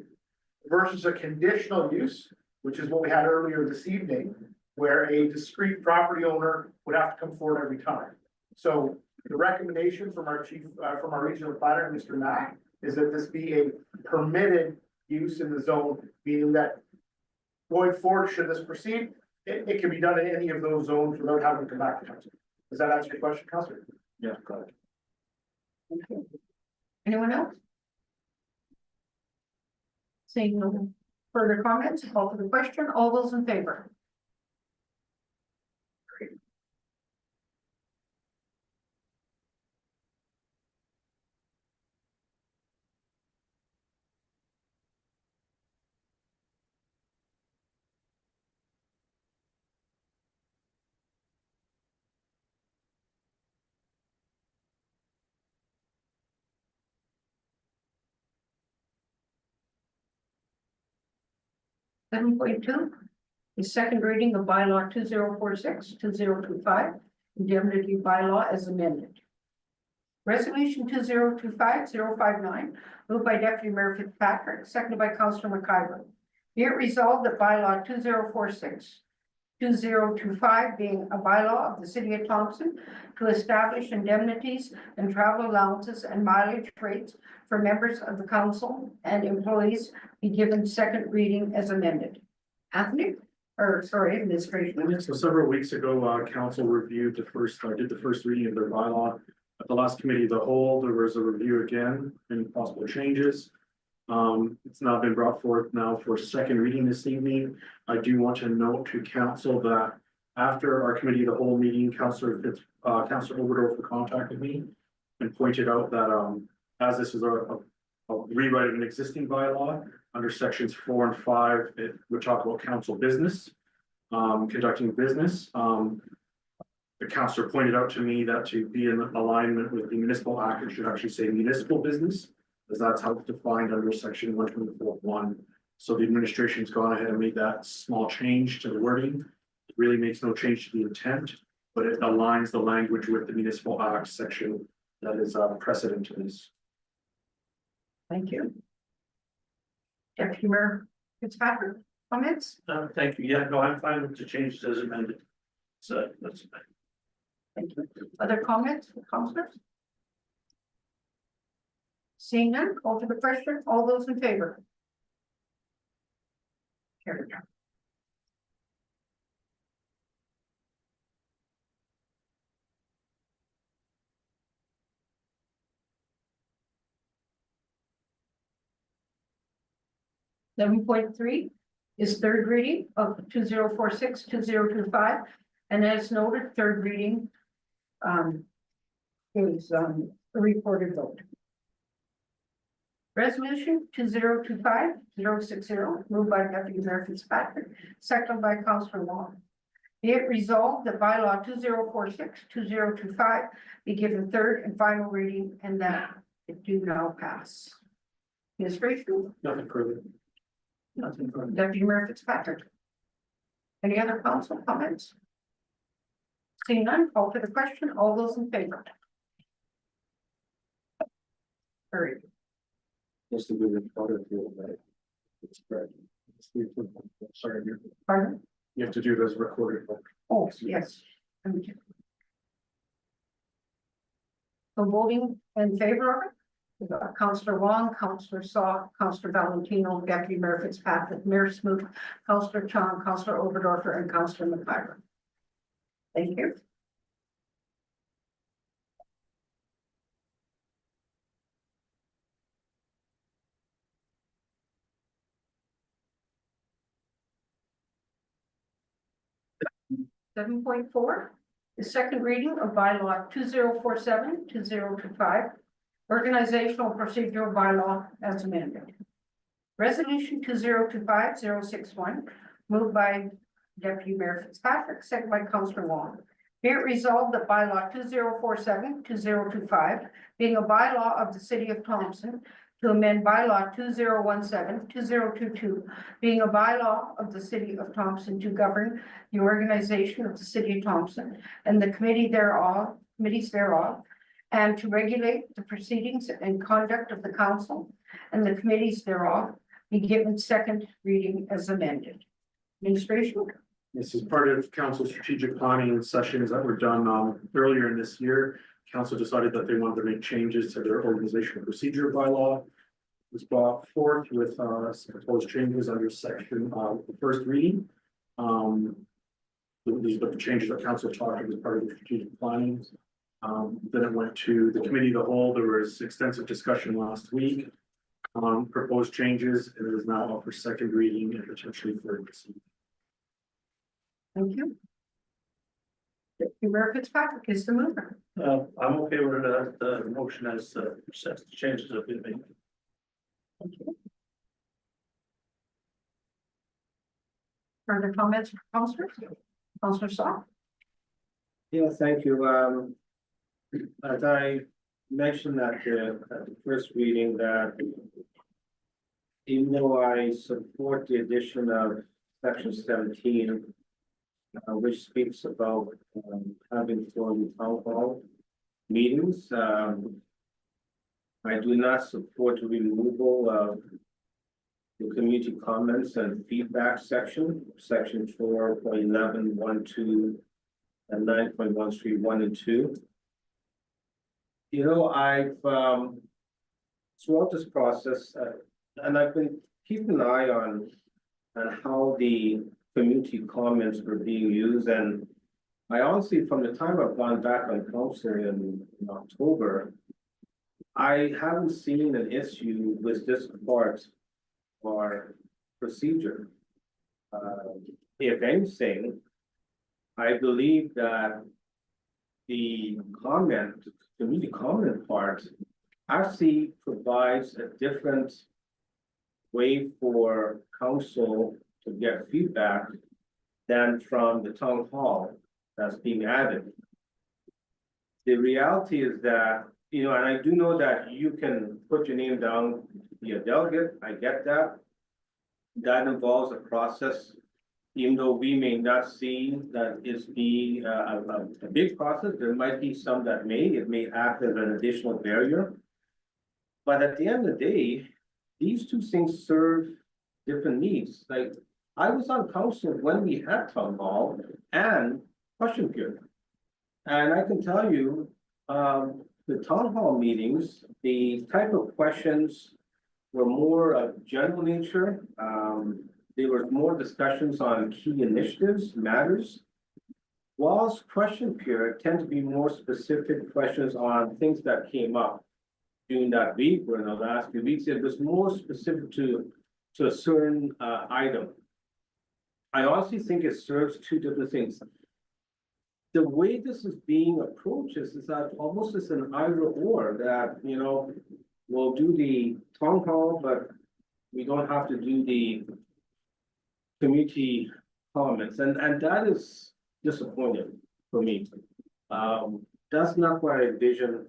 S7: Versus a conditional use, which is what we had earlier this evening, where a discrete property owner would have to come forward every time. So the recommendation from our chief, from our regional planner, Mr. Mack, is that this be a permitted use in the zone, meaning that going forward, should this proceed, it can be done in any of those zones without having to come back to council. Does that answer your question, Councilor?
S11: Yeah, got it.
S1: Anyone else? Seeing no further comments, call for the question, all those in favor? 7.2, the second reading of bylaw 2046-2025, indemnity bylaw as amended. Resolution 2025-059, moved by Deputy Mayor Fitzpatrick, seconded by Councillor McIver. Be it resolved that bylaw 2046-2025 being a bylaw of the city of Thompson to establish indemnities and travel allowances and mileage rates for members of the council and employees be given second reading as amended. Anthony, or sorry, administration.
S12: So several weeks ago, council reviewed did the first reading of their bylaw. At the last committee of the whole, there was a review again and possible changes. It's now been brought forth now for second reading this evening. I do want to note to council that after our committee of the whole meeting, Councillor Oberdorfer contacted me and pointed out that, as this is a rewrite of an existing bylaw, under sections 4 and 5, it would talk about council business, conducting business. The councillor pointed out to me that to be in alignment with the municipal act, it should actually say municipal business, as that's how it's defined under section 124.1. So the administration's gone ahead and made that small change to the wording. It really makes no change to the intent, but it aligns the language with the municipal act section that is precedent to this.
S1: Thank you. Deputy Mayor Fitzpatrick, comments?
S6: Thank you. Yeah, no, I'm fine with the changes as amended. So that's.
S1: Thank you. Other comments, councilors? Seeing none, call to the question. All those in favor? Carried. 7.3 is third reading of 2046-2025, and as noted, third reading is a recorded vote. Resolution 2025-060, moved by Deputy Mayor Fitzpatrick, seconded by Councillor Wong. Be it resolved that bylaw 2046-2025 be given third and final reading, and that it do now pass. Ms. Rachel?
S12: Nothing further.
S1: Nothing from Deputy Mayor Fitzpatrick. Any other council comments? Seeing none, call to the question. All those in favor? Carried.
S12: Just to do the photo field, right? It's correct. Sorry,
S1: Pardon?
S12: you have to do those recorded.
S1: Oh, yes. Thank you. So voting in favor of it, we've got Councillor Wong, Councillor Saw, Councillor Valentino, Deputy Mayor Fitzpatrick, Mayor Smoot, Councillor Chong, Councillor Oberdorfer, and Councillor McIver. Thank you. Seven point four, the second reading of bylaw 2047-2025, organizational procedural bylaw as amended. Resolution 2025-061, moved by Deputy Mayor Fitzpatrick, seconded by Councillor Wong. Be it resolved that bylaw 2047-2025, being a bylaw of the city of Thompson, to amend bylaw 2017-2022, being a bylaw of the city of Thompson to govern the organization of the city of Thompson and the committees thereof, and to regulate the proceedings and conduct of the council and the committees thereof, be given second reading as amended. Administration.
S12: This is part of council strategic planning sessions that were done earlier in this year. Council decided that they wanted to make changes to their organizational procedure bylaw. It was brought forth with some proposed changes under section the first reading. These are the changes that council talked about as part of the strategic planning. Then it went to the committee of the whole. There was extensive discussion last week on proposed changes, and it is now up for second reading and potentially third reading.
S1: Thank you. Deputy Mayor Fitzpatrick is the mover.
S6: I'm okay with the motion as the changes have been made.
S1: Thank you. Further comments from councilors? Councilor Saw.
S8: Yeah, thank you. As I mentioned at the first reading, that even though I support the addition of section 17, which speaks about having quarterly town hall meetings, I do not support the removal of the community comments and feedback section 4.11, 1, 2, and 9.13, 1 and 2. You know, I've throughout this process, and I've been keeping an eye on how the community comments were being used, and I honestly, from the time I've gone back on council in October, I haven't seen an issue with this part or procedure. If anything, I believe that the community comment part actually provides a different way for council to get feedback than from the town hall that's being added. The reality is that you know, and I do know that you can put your name down, be a delegate, I get that. That involves a process, even though we may not see that it's be a big process, there might be some that it may act as an additional barrier. But at the end of the day, these two things serve different needs, like, I was on council when we had town hall and question period. And I can tell you, the town hall meetings, the type of questions were more of general nature. There were more discussions on key initiatives, matters. Whilst question period tend to be more specific questions on things that came up during that week or in the last few weeks. It was more specific to a certain item. I honestly think it serves two different things. The way this is being approached is that almost as an either or, that, you know, we'll do the town hall, but we don't have to do the community comments, and that is disappointing for me. That's not what I envision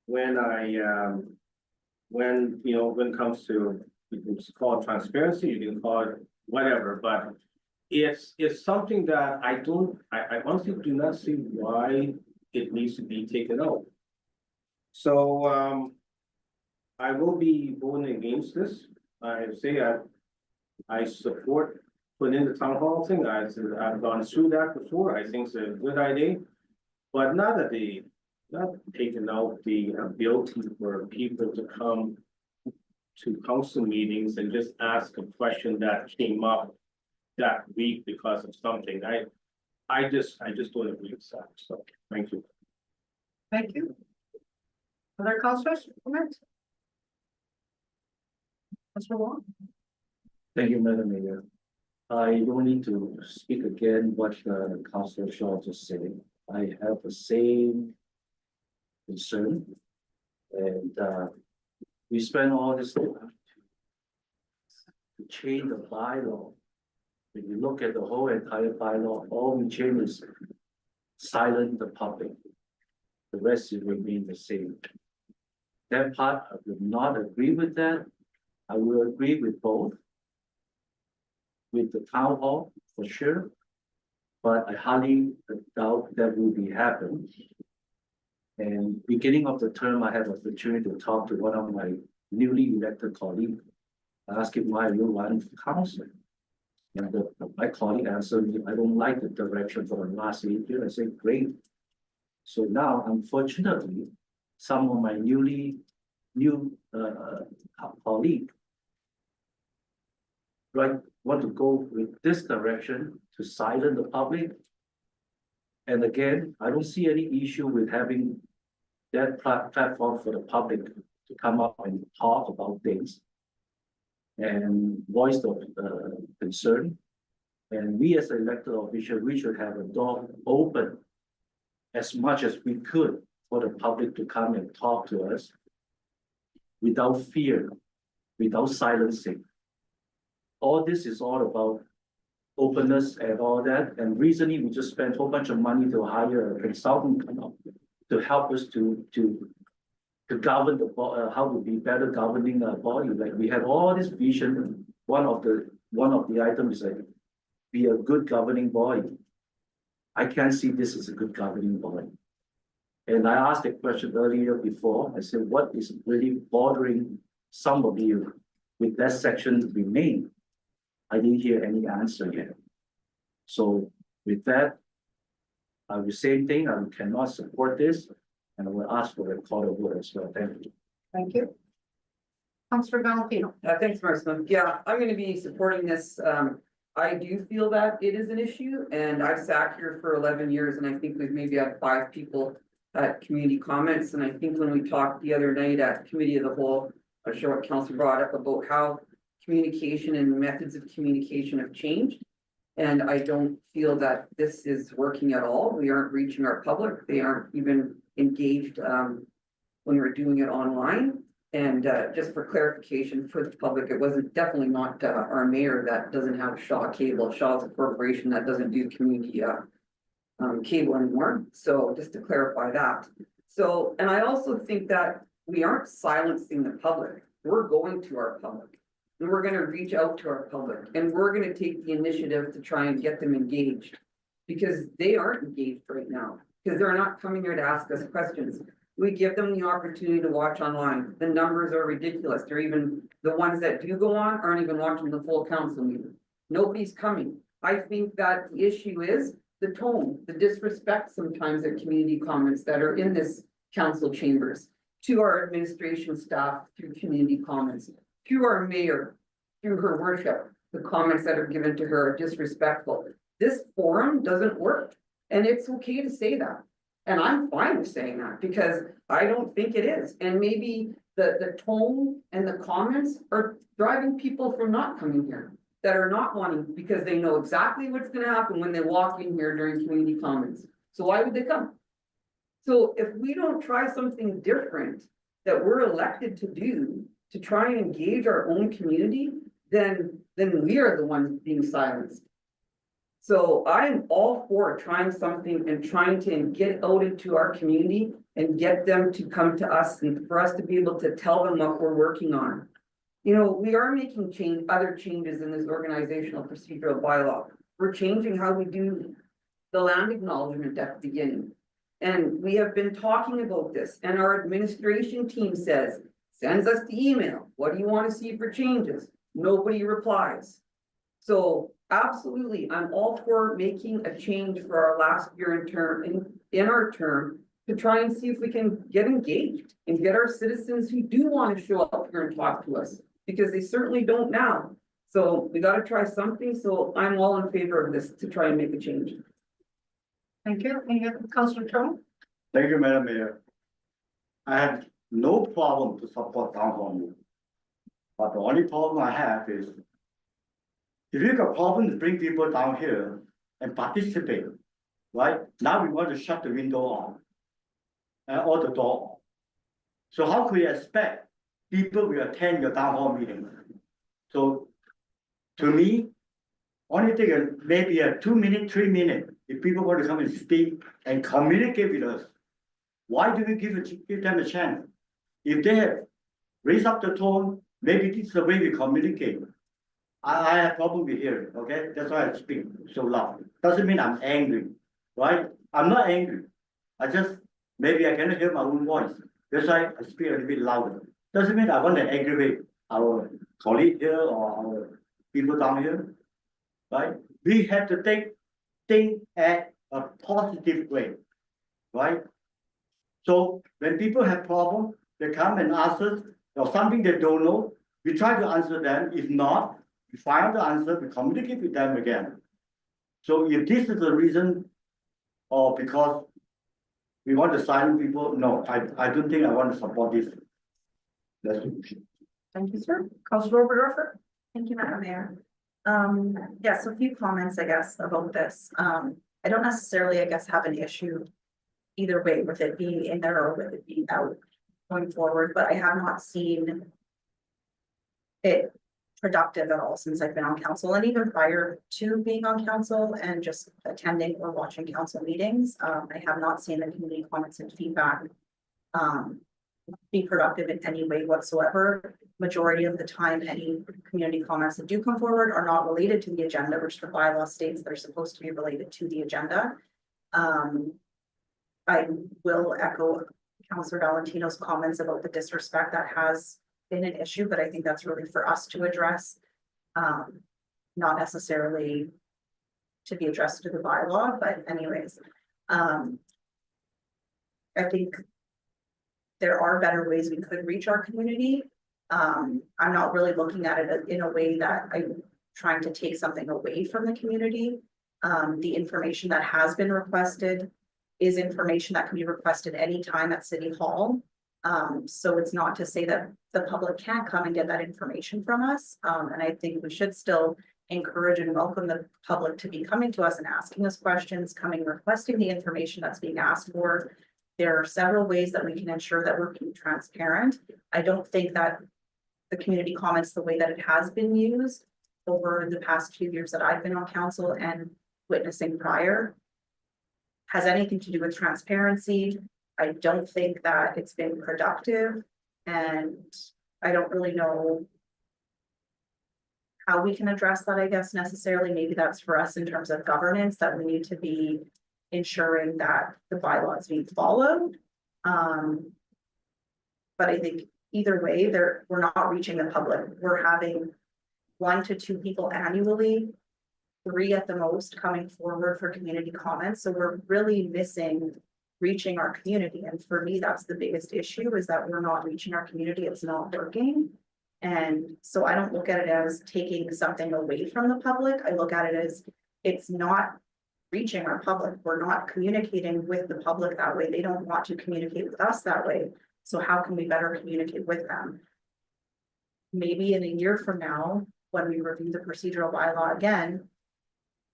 S8: when when it comes to, you can call it transparency, you can call it whatever, but it's something that I honestly do not see why it needs to be taken out. So, I will be voting against this. I say I support putting in the town hall thing. I've gone through that before. I think it's a good idea. But not taking out the ability for people to come to council meetings and just ask a question that came up that week because of something. I just don't agree with that. So, thank you.
S1: Thank you. Other councilors, comments? Councilor Wong?
S11: Thank you, Madam Mayor. I don't need to speak again what Councilor Shaw just said. I have the same concern. And we spent all this time to change the bylaw. When you look at the whole entire bylaw, all we change is silence the public. The rest will remain the same. That part, I would not agree with that. I will agree with both. With the town hall, for sure. But I highly doubt that will be happening. And beginning of the term, I had an opportunity to talk to one of my newly elected colleagues. I asked him why you run for council. And my colleague answered me, I don't like the direction for the last 8 years. I said, great. So now, unfortunately, some of my new colleague want to go with this direction to silence the public. And again, I don't see any issue with having that platform for the public to come up and talk about things and voice of concern. And we as an elected official, we should have a door open as much as we could for the public to come and talk to us without fear, without silencing. All this is all about openness and all that. And recently, we just spent a whole bunch of money to hire a consultant to help us to govern the how to be better governing our body. Like we have all this vision. One of the items is like be a good governing body. I can't see this as a good governing body. And I asked a question earlier before. I said, what is really bothering some of you with that section remain? I didn't hear any answer yet. So with that, I will say same thing. I cannot support this, and I will ask for a call of order as well. Thank you.
S1: Thank you. Councilor Valentino?
S9: Thanks, Marcel. Yeah, I'm gonna be supporting this. I do feel that it is an issue, and I've sat here for 11 years, and I think we've maybe had 5 people at community comments, and I think when we talked the other night at committee of the whole, I'm sure what council brought up about how communication and methods of communication have changed. And I don't feel that this is working at all. We aren't reaching our public. They aren't even engaged when we're doing it online. And just for clarification for the public, it wasn't definitely not our mayor that doesn't have Shaw Cable. Shaw's a corporation that doesn't do community cable anymore, so just to clarify that. So, and I also think that we aren't silencing the public, we're going to our public. And we're gonna reach out to our public, and we're gonna take the initiative to try and get them engaged. Because they aren't engaged right now, because they're not coming here to ask us questions. We give them the opportunity to watch online, the numbers are ridiculous, they're even, the ones that do go on aren't even watching the full council meeting. Nobody's coming. I think that the issue is the tone, the disrespect sometimes at community comments that are in this council chambers. To our administration staff through community comments, to our mayor, through her worship, the comments that are given to her are disrespectful. This forum doesn't work, and it's okay to say that. And I'm fine with saying that, because I don't think it is, and maybe the tone and the comments are driving people from not coming here. That are not wanting, because they know exactly what's gonna happen when they walk in here during community comments. So why would they come? So if we don't try something different that we're elected to do, to try and engage our own community, then we are the ones being silenced. So I'm all for trying something and trying to get out into our community and get them to come to us and for us to be able to tell them what we're working on. You know, we are making other changes in this organizational procedural bylaw. We're changing how we do the land acknowledgement at the beginning. And we have been talking about this, and our administration team sends us the email. What do you want to see for changes? Nobody replies. So absolutely, I'm all for making a change for our last year in our term to try and see if we can get engaged and get our citizens who do want to show up here and talk to us, because they certainly don't now. So we got to try something. So I'm all in favor of this to try and make a change.
S1: Thank you. Any other, Councillor Tone?
S13: Thank you, Madam Mayor. I have no problem to support town hall meeting. But the only problem I have is, if you got problem to bring people down here and participate, right? Now we want to shut the window off or the door off. So how could you expect people will attend your town hall meeting? So to me, only take maybe a 2 minute, 3 minute, if people want to come and speak and communicate with us. Why do we give them a chance? If they have raised up the tone, maybe this is the way we communicate. I have problem with hearing, okay? That's why I speak so loud. Doesn't mean I'm angry, right? I'm not angry. Maybe I cannot hear my own voice. That's why I speak a little bit louder. Doesn't mean I want to aggravate our colleague here or our people down here, right? We have to take things at a positive way, right? So when people have problem, they come and ask us, or something they don't know, we try to answer them. If not, we find out the answer, we communicate with them again. So if this is the reason, or because we want to silence people, no, I don't think I want to support this. That's it.
S1: Thank you, sir. Councillor Oberdorfer?
S14: Thank you, Madam Mayor. Yes, a few comments, I guess, about this. I don't necessarily, I guess, have an issue either way with it being in there or with it being out going forward, but I have not seen it productive at all since I've been on council, and even prior to being on council and just attending or watching council meetings. I have not seen the community comments and feedback be productive in any way whatsoever. Majority of the time, any community comments that do come forward are not related to the agenda, which the bylaw states they're supposed to be related to the agenda. I will echo Councillor Valentino's comments about the disrespect that has been an issue, but I think that's really for us to address, not necessarily to be addressed to the bylaw, but anyways, I think there are better ways we could reach our community. I'm not really looking at it in a way that I'm trying to take something away from the community. The information that has been requested is information that can be requested anytime at City Hall. So it's not to say that the public can't come and get that information from us. And I think we should still encourage and welcome the public to be coming to us and asking us questions, requesting the information that's being asked for. There are several ways that we can ensure that we're being transparent. I don't think that the community comments, the way that it has been used over the past few years that I've been on council and witnessing prior, has anything to do with transparency. I don't think that it's been productive, and I don't really know how we can address that, I guess, necessarily. Maybe that's for us in terms of governance, that we need to be ensuring that the bylaw is being followed. But I think either way, we're not reaching the public. We're having 1 to 2 people annually, 3 at the most coming forward for community comments. So we're really missing reaching our community. And for me, that's the biggest issue, is that we're not reaching our community. It's not working. And so I don't look at it as taking something away from the public. I look at it as it's not reaching our public. We're not communicating with the public that way. They don't want to communicate with us that way. So how can we better communicate with them? Maybe in a year from now, when we review the procedural bylaw again,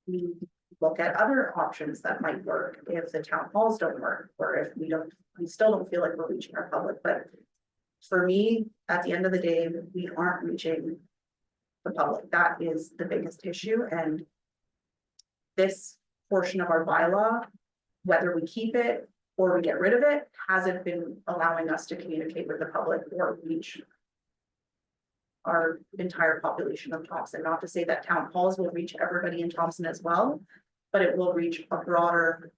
S14: we look at other options that might work if the town halls don't work, or if we still don't feel like we're reaching our public. But for me, at the end of the day, we aren't reaching the public. That is the biggest issue. And this portion of our bylaw, whether we keep it or we get rid of it, hasn't been allowing us to communicate with the public or reach our entire population of Thompson. Not to say that town halls will reach everybody in Thompson as well, but it will reach a broader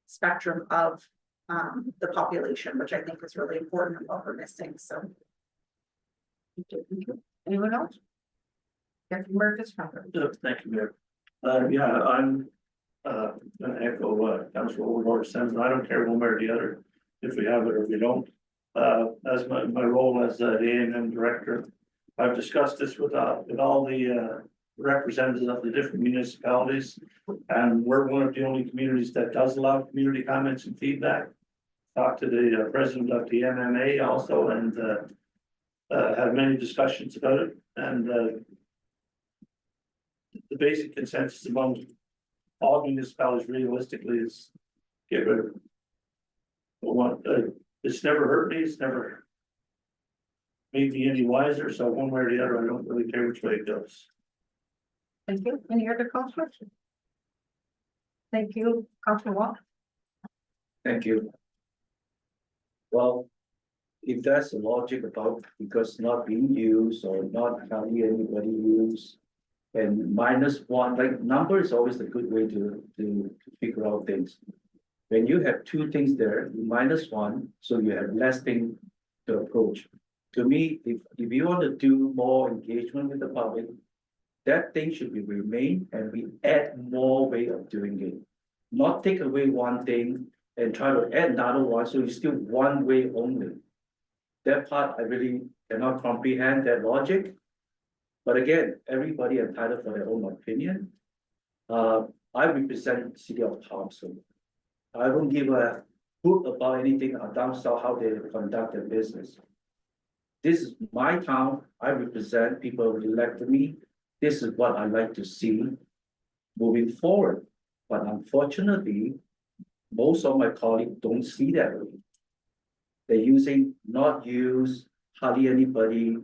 S14: spectrum of the population, which I think is really important and what we're missing. So.
S1: Thank you. Anyone else? Councilmember Fitzpatrick.
S6: Thank you, Mayor. Yeah, I'm gonna echo Councilor Overlord says, I don't care one way or the other if we have it or if we don't. As my role as the A&M director, I've discussed this with all the representatives of the different municipalities, and we're one of the only communities that does allow community comments and feedback. Talked to the president of the MMA also, and had many discussions about it, and the basic consensus among all municipalities realistically is get rid of it. It's never hurt me, it's never made me any wiser, so one way or the other, I don't really care which way it goes.
S1: Thank you. Any other comments? Thank you, Councilor Watt.
S11: Thank you. Well, if that's the logic about because not being used or not having anybody use, and -1, like number is always a good way to figure out things. When you have 2 things there, you -1, so you have less thing to approach. To me, if you want to do more engagement with the public, that thing should be remain and we add more way of doing it. Not take away one thing and try to add another one, so it's still one way only. That part, I really cannot comprehend that logic. But again, everybody entitled for their own opinion. I represent the city of Thompson. I don't give a hoot about anything down south, how they conduct their business. This is my town. I represent people who elected me. This is what I like to see moving forward. But unfortunately, most of my colleagues don't see that way. They're using not use, hardly anybody.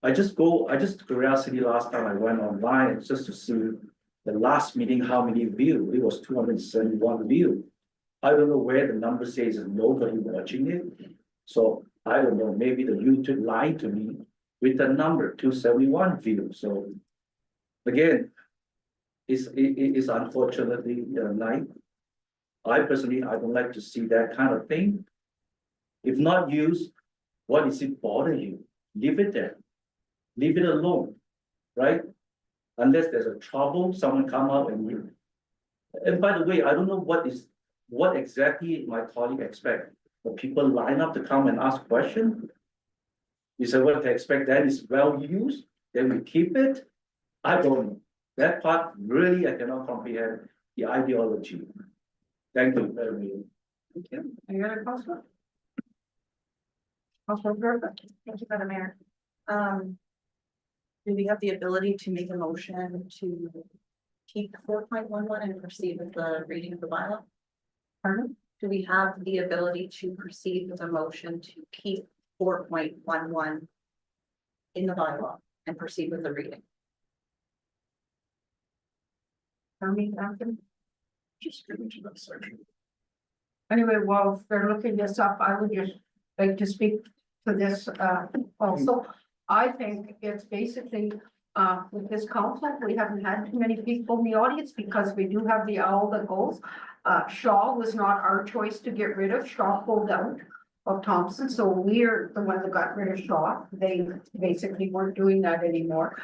S11: I just curiosity last time I went online just to see the last meeting, how many views. It was 271 views. I don't know where the number says there's nobody watching it. So I don't know, maybe the YouTube lied to me with the number 271 views. So again, it's unfortunately night. I personally, I don't like to see that kind of thing. If not used, what is it bother you? Leave it there. Leave it alone, right? Unless there's a trouble, someone come out and by the way, I don't know what exactly my colleague expect. The people line up to come and ask questions. You say what they expect then is well used, then we keep it. I don't know. That part really I cannot comprehend the ideology. Thank you very much.
S1: Thank you. Any other councilor? Councilor Gerber.
S14: Thank you, Madam Mayor. Do we have the ability to make a motion to keep 4.11 and proceed with the reading of the bylaw?
S1: Pardon?
S14: Do we have the ability to proceed with a motion to keep 4.11 in the bylaw and proceed with the reading?
S1: Anthony?
S12: just get into that section.
S1: Anyway, while they're looking this up, I would just like to speak to this also. I think it's basically with this council, we haven't had too many people in the audience because we do have the owl that goes. Shaw was not our choice to get rid of. Shaw pulled out of Thompson, so we're the one that got rid of Shaw. They basically weren't doing that anymore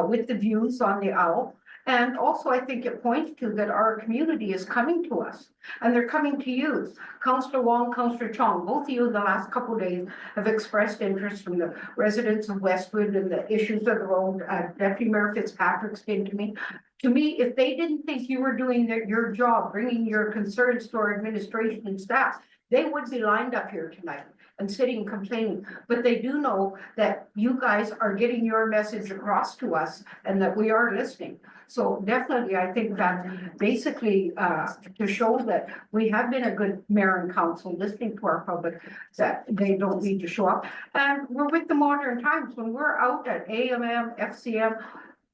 S1: with the views on the owl. And also, I think it points to that our community is coming to us and they're coming to you. Councillor Wong, Councillor Chong, both of you in the last couple of days have expressed interest from the residents of Westwood and the issues of the road. Deputy Mayor Fitzpatrick's been to me. To me, if they didn't think you were doing your job, bringing your concerns to our administration and staff, they would be lined up here tonight and sitting complaining, but they do know that you guys are getting your message across to us and that we are listening. So definitely, I think that basically to show that we have been a good mayor and council listening to our public, that they don't need to show up. And we're with the modern times when we're out at AMM, FCM,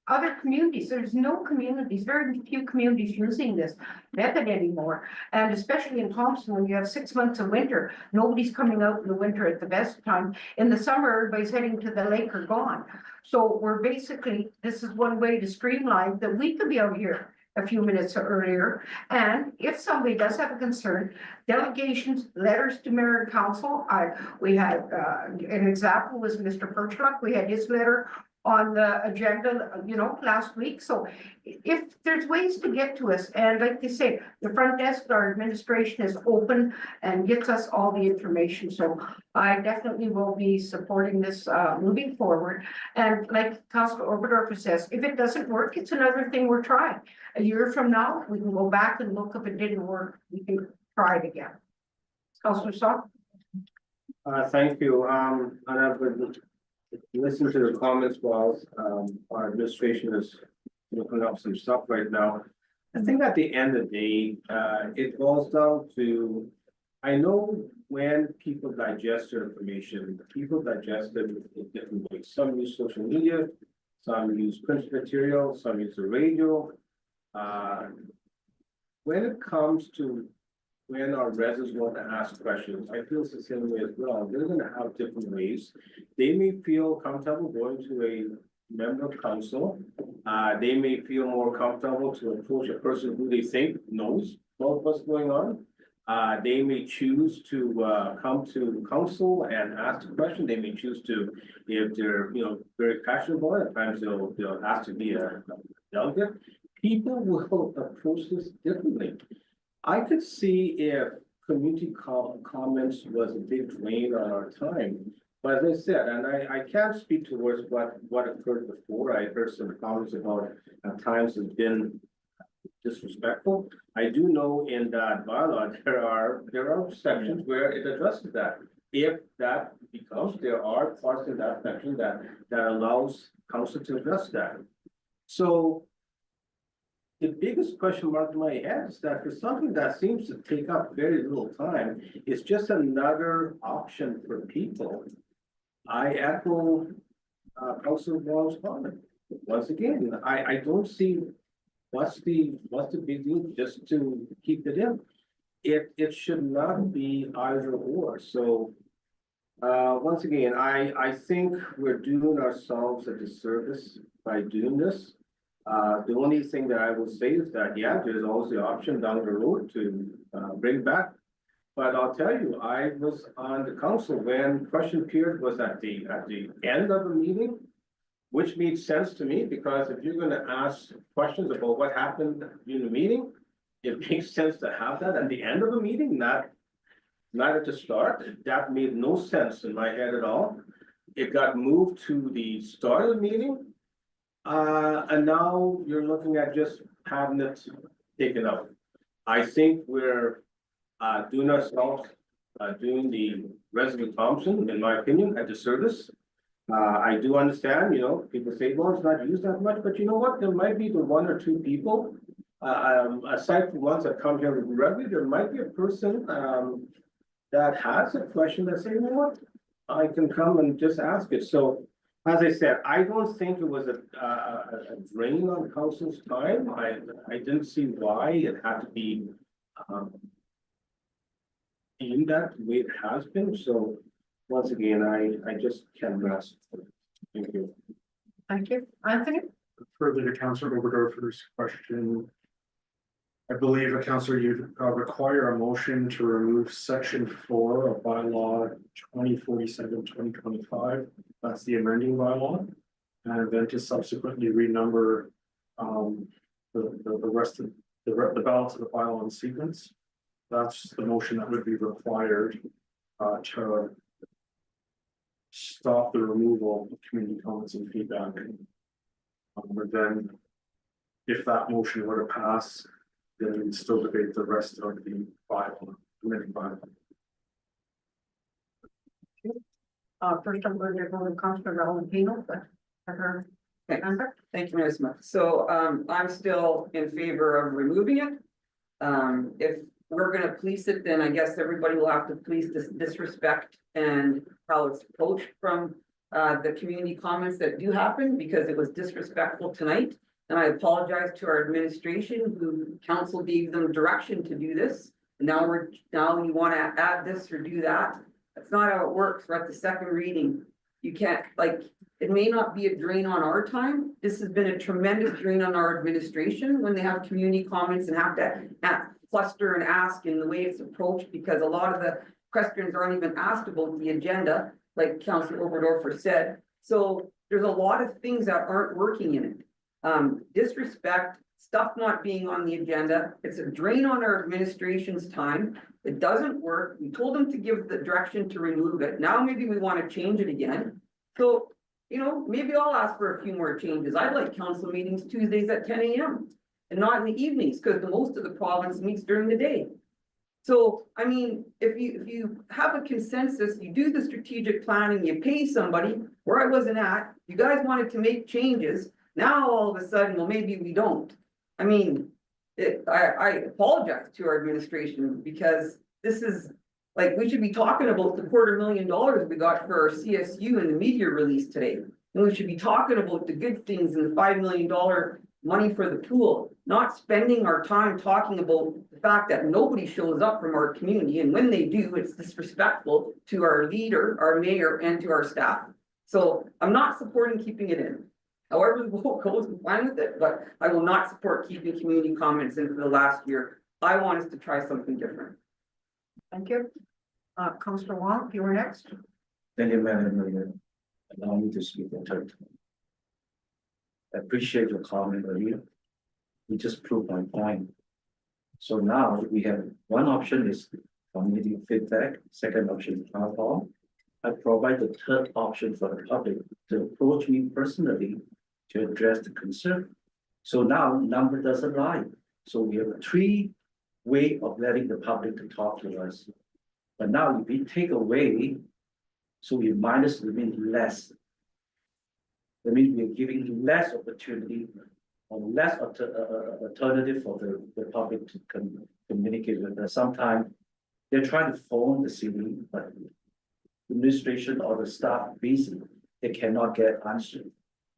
S1: other communities, there's no communities, very few communities using this method anymore. And especially in Thompson, when you have 6 months of winter, nobody's coming out in the winter at the best time. In the summer, everybody's heading to the lake or gone. So we're basically, this is one way to streamline that we could be out here a few minutes earlier. And if somebody does have a concern, delegations, letters to mayor and council. We had an example was Mr. Perchlock. We had his letter on the agenda, last week. So if there's ways to get to us, and like they say, the front desk, our administration is open and gets us all the information. So I definitely will be supporting this moving forward. And like Councilor Oberdorfer says, if it doesn't work, it's another thing we're trying. A year from now, we can go back and look. If it didn't work, we can try it again. Councilor Saw?
S8: Thank you, and I've been listening to the comments while our administration is looking up some stuff right now. I think at the end of the day, it boils down to, I know when people digest their information, people digest it in different ways. Some use social media, some use print material, some use the radio. When it comes to when our residents want to ask questions, I feel it's the same way as well. They're gonna have different ways. They may feel comfortable going to a member of council. They may feel more comfortable to approach a person who they think knows about what's going on. They may choose to come to council and ask a question. They may choose to, if they're very passionate about it, at times they'll ask to be a delegate. People will approach this differently. I could see if community comments was a big drain on our time, but as I said, and I can't speak towards what occurred before. I heard some comments about at times has been disrespectful. I do know in that bylaw there are sections where it addresses that. If that becomes, there are parts in that section that allows council to address that. So the biggest question mark in my head is that for something that seems to take up very little time, it's just another option for people. I echo Councilor Wong's comment. Once again, I don't see what's the big deal just to keep it in. It should not be either or. So once again, I think we're doing ourselves a disservice by doing this. The only thing that I will say is that, yeah, there's always the option down the road to bring back. But I'll tell you, I was on the council when question period was at the end of the meeting, which made sense to me, because if you're gonna ask questions about what happened in the meeting, it makes sense to have that at the end of the meeting, not at the start. That made no sense in my head at all. It got moved to the start of the meeting. And now you're looking at just having it taken out. I think we're doing ourselves, doing the resident Thompson, in my opinion, a disservice. I do understand, people say, well, it's not used that much, but you know what? There might be the one or two people, aside from ones that come here regularly, there might be a person that has a question that say, you know what? I can come and just ask it. So As I said, I don't think it was a drain on council's time. I didn't see why it had to be, in that way it has been, so once again, I just can't rest. Thank you.
S1: Thank you. Anthony?
S12: Further to Councillor Oberdorfer's question. I believe, Councillor, you require a motion to remove section 4 of bylaw 2047-2025. That's the amending bylaw. And then to subsequently renumber the rest of the balance of the bylaw in sequence. That's the motion that would be required to stop the removal of community comments and feedback. But then, if that motion were to pass, then we'd still debate the rest of the bylaw, amending bylaw.
S1: First I'm going to go to Councillor Valentino, but her answer.
S9: Thank you, Ms. Smith. So, I'm still in favor of removing it. If we're gonna police it, then I guess everybody will have to police this disrespect and how it's approached from the community comments that do happen, because it was disrespectful tonight. And I apologize to our administration, who council gave them direction to do this. Now you wanna add this or do that. That's not how it works. We're at the second reading. You can't, like, it may not be a drain on our time. This has been a tremendous drain on our administration when they have community comments and have to cluster and ask in the way it's approached, because a lot of the questions aren't even asked about the agenda, like Councillor Oberdorfer said. So there's a lot of things that aren't working in it. Disrespect, stuff not being on the agenda. It's a drain on our administration's time. It doesn't work. We told them to give the direction to remove it. Now maybe we want to change it again. So, you know, maybe I'll ask for a few more changes. I'd like council meetings Tuesdays at 10 a.m. and not in the evenings, because the most of the province meets during the day. So, I mean, if you have a consensus, you do the strategic planning, you pay somebody, where I wasn't at, you guys wanted to make changes. Now, all of a sudden, well, maybe we don't. I mean, I apologize to our administration, because this is, like, we should be talking about the $250,000 we got for our CSU in the media release today. And we should be talking about the good things and the $5 million money for the pool, not spending our time talking about the fact that nobody shows up from our community. And when they do, it's disrespectful to our leader, our mayor, and to our staff. So I'm not supporting keeping it in. However the vote goes, I'm fine with it, but I will not support keeping community comments in for the last year. I want us to try something different.
S1: Thank you. Councillor Wong, you were next.
S11: Thank you, Madam Mayor. Allow me to speak in turn. I appreciate your comment earlier. You just proved my point. So now we have one option is community feedback, second option is town hall. I provide the third option for the public to approach me personally to address the concern. So now number doesn't lie. So we have 3 ways of letting the public to talk to us. But now if we take away, so we minus means less. That means we are giving less opportunity or less alternative for the public to communicate with us. Sometimes they're trying to phone the city, but administration or the staff busy, they cannot get answered.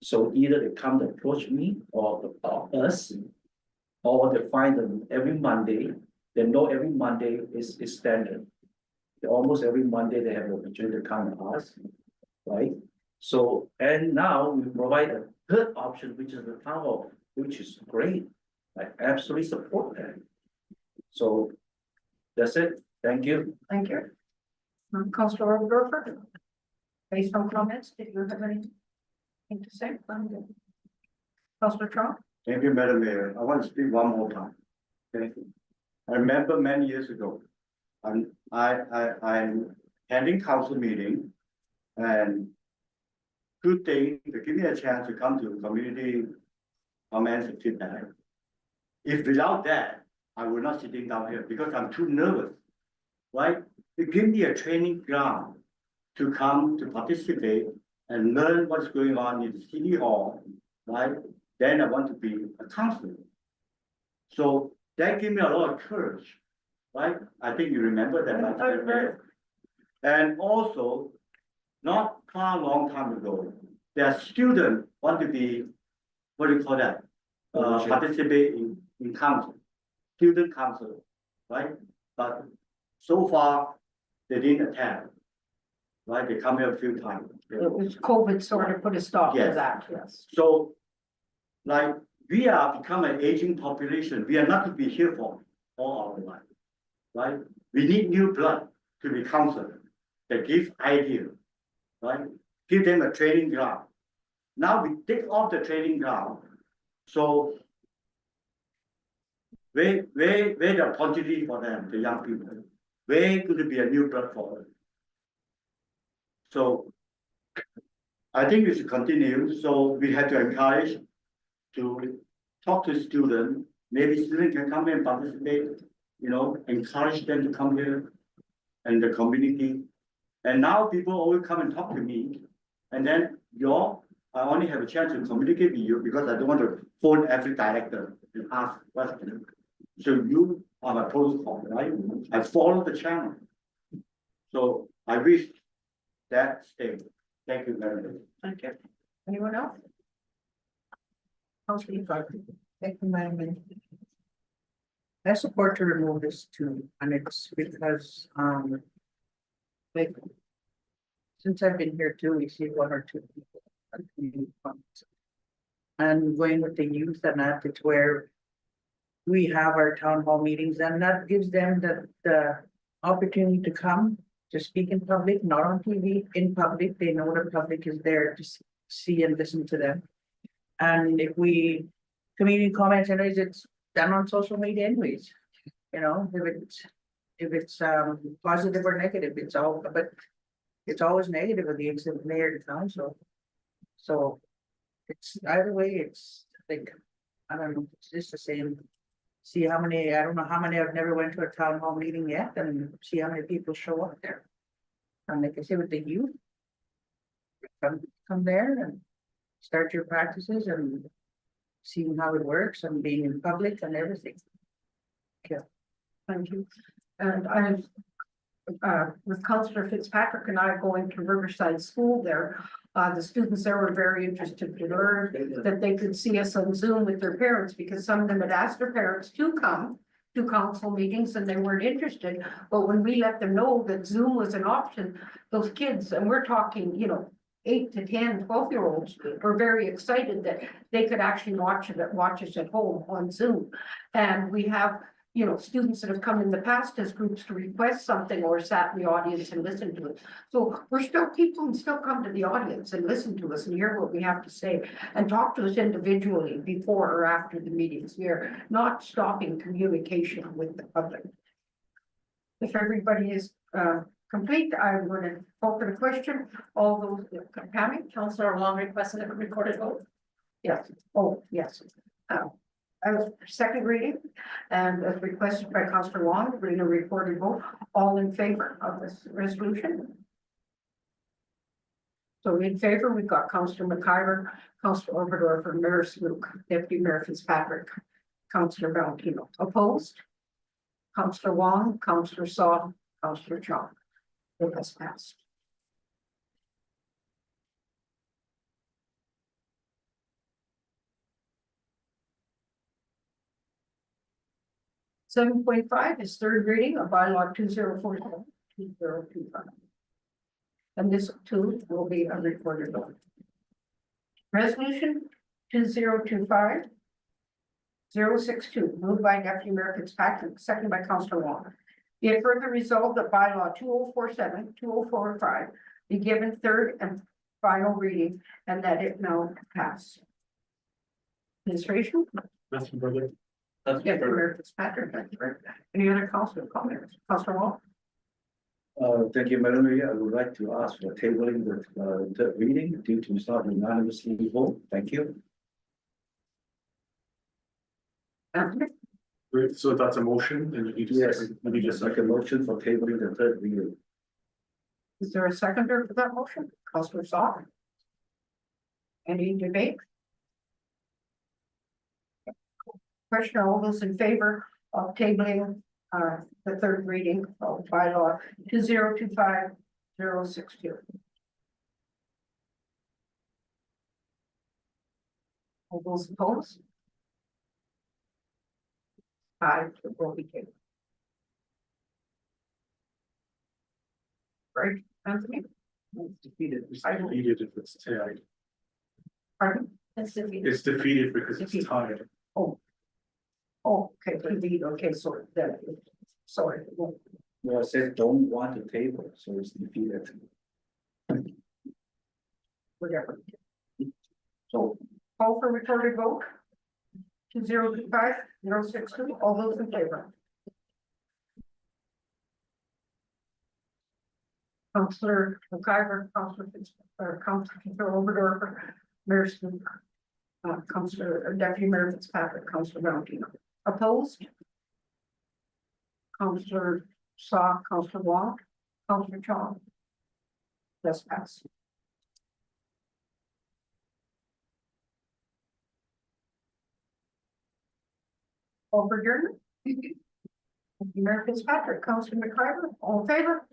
S11: So either they come to approach me or us, or they find them every Monday. They know every Monday is standard. Almost every Monday they have the opportunity to come and ask, right? So, and now we provide a third option, which is the town hall, which is great. I absolutely support that. So that's it. Thank you.
S1: Thank you. Councillor Oberdorfer. Based on comments, did you have anything to say? Councillor Trump.
S13: Thank you, Madam Mayor. I want to speak one more time. Okay. I remember many years ago, I'm attending council meeting, and good thing to give me a chance to come to community comments and feedback. If without that, I would not sitting down here because I'm too nervous, right? It gives me a training ground to come to participate and learn what's going on in the city hall, right? Then I want to be a counselor. So that gave me a lot of courage, right? I think you remember that. And also, not far long time ago, their student want to be, what do you call that? Participate in council, student council, right? But so far, they didn't attend. Right, they come here a few times.
S1: It was COVID sort of put a stop to
S13: Yes.
S1: that, yes.
S13: So, like, we are become an aging population, we are not to be here for all our life, right? We need new blood to be counselor, that give idea, right? Give them a training ground. Now we take off the training ground, so where the opportunity for them, the young people, where could it be a new blood for them? So I think we should continue, so we have to encourage to talk to students, maybe students can come and participate, you know, encourage them to come here and the community. And now people always come and talk to me, and then I only have a chance to communicate with you because I don't want to phone every director and ask questions. So you are my protocol, right? I follow the channel. So I wish that stay. Thank you very much.
S1: Thank you. Anyone else?
S10: Thank you, Madam. I support to remove this too, and it's because, like, since I've been here too, we see one or two people. At community funds. And going with the youth and that, it's where we have our town hall meetings, and that gives them the opportunity to come to speak in public, not on TV, in public. They know the public is there to see and listen to them. And if we, community comments, anyways, it's done on social media anyways. You know, if it's positive or negative, it's all, but it's always negative against the mayor and council. So it's either way, it's like, I don't know, it's just the same. See how many, I don't know how many, I've never went to a town hall meeting yet, and see how many people show up there. And like I say, with the youth, come there and start your practices and seeing how it works and being in public and everything. Okay.
S1: Thank you. And I'm with Councillor Fitzpatrick and I going to Riverside School there. The students there were very interested to learn that they could see us on Zoom with their parents, because some of them had asked their parents to come to council meetings and they weren't interested. But when we let them know that Zoom was an option, those kids, and we're talking, you know, 8 to 10, 12-year-olds were very excited that they could actually watch us at home on Zoom. And we have, you know, students that have come in the past as groups to request something or sat in the audience and listened to it. So we're still, people can still come to the audience and listen to us and hear what we have to say and talk to us individually before or after the meetings. We are not stopping communication with the public. If everybody is complete, I'm going to call for the question. All those, Pammy?
S4: Councillor Wong requested a recorded vote.
S1: Yes. Oh, yes. As second reading, and as requested by Councillor Wong, reading a recorded vote, all in favor of this resolution? So in favor, we've got Councillor McIver, Councillor Oberdorfer, Mayor Smook, Deputy Mayor Fitzpatrick, Councillor Valentino. Opposed? Councillor Wong, Councillor Saw, Councillor Chong. It has passed. Seven point five is third reading of bylaw 2047-2025. And this too will be a recorded vote. Resolution 2025-062, moved by Deputy Mayor Fitzpatrick, seconded by Councillor Wong. Be it further resolved that bylaw 2047-2045 be given third and final reading and that it now pass. Administration?
S12: That's brother.
S6: That's
S1: Yeah, Mayor Fitzpatrick, thank you. Any other council comments? Councillor Wong?
S11: Thank you, Madam Mayor. I would like to ask for tabling the third reading due to not unanimously vote. Thank you.
S1: Anthony?
S12: Great, so that's a motion, and you just.
S11: Yes,
S12: You just
S11: make a motion for tabling the third reading.
S1: Is there a seconder for that motion? Councillor Saw? Any debate? Question, all those in favor of tabling the third reading of bylaw 2025-062? All those opposed? Aye, it will be carried. Right, Anthony?
S12: It's defeated. It's
S1: I don't-
S12: defeated if it's tied.
S1: Pardon?
S4: That's defeated.
S12: It's defeated because it's
S1: Defeated.
S12: tied.
S1: Oh, okay, indeed, okay, sorry, that, sorry.
S11: Well, it says don't want to table, so it's defeated.
S1: Whatever. So, call for recorded vote. 2025-062, all those in favor? Counselor McIver, Counselor Oberdorfer, Mayor Smith, Counselor Deputy Mayor Fitzpatrick, Counselor Valentino. Opposed? Counselor Shaw, Counselor Wong, Counselor Chong. That's passed. Over adjournment. Mayor Fitzpatrick, Counselor McIver, all in favor?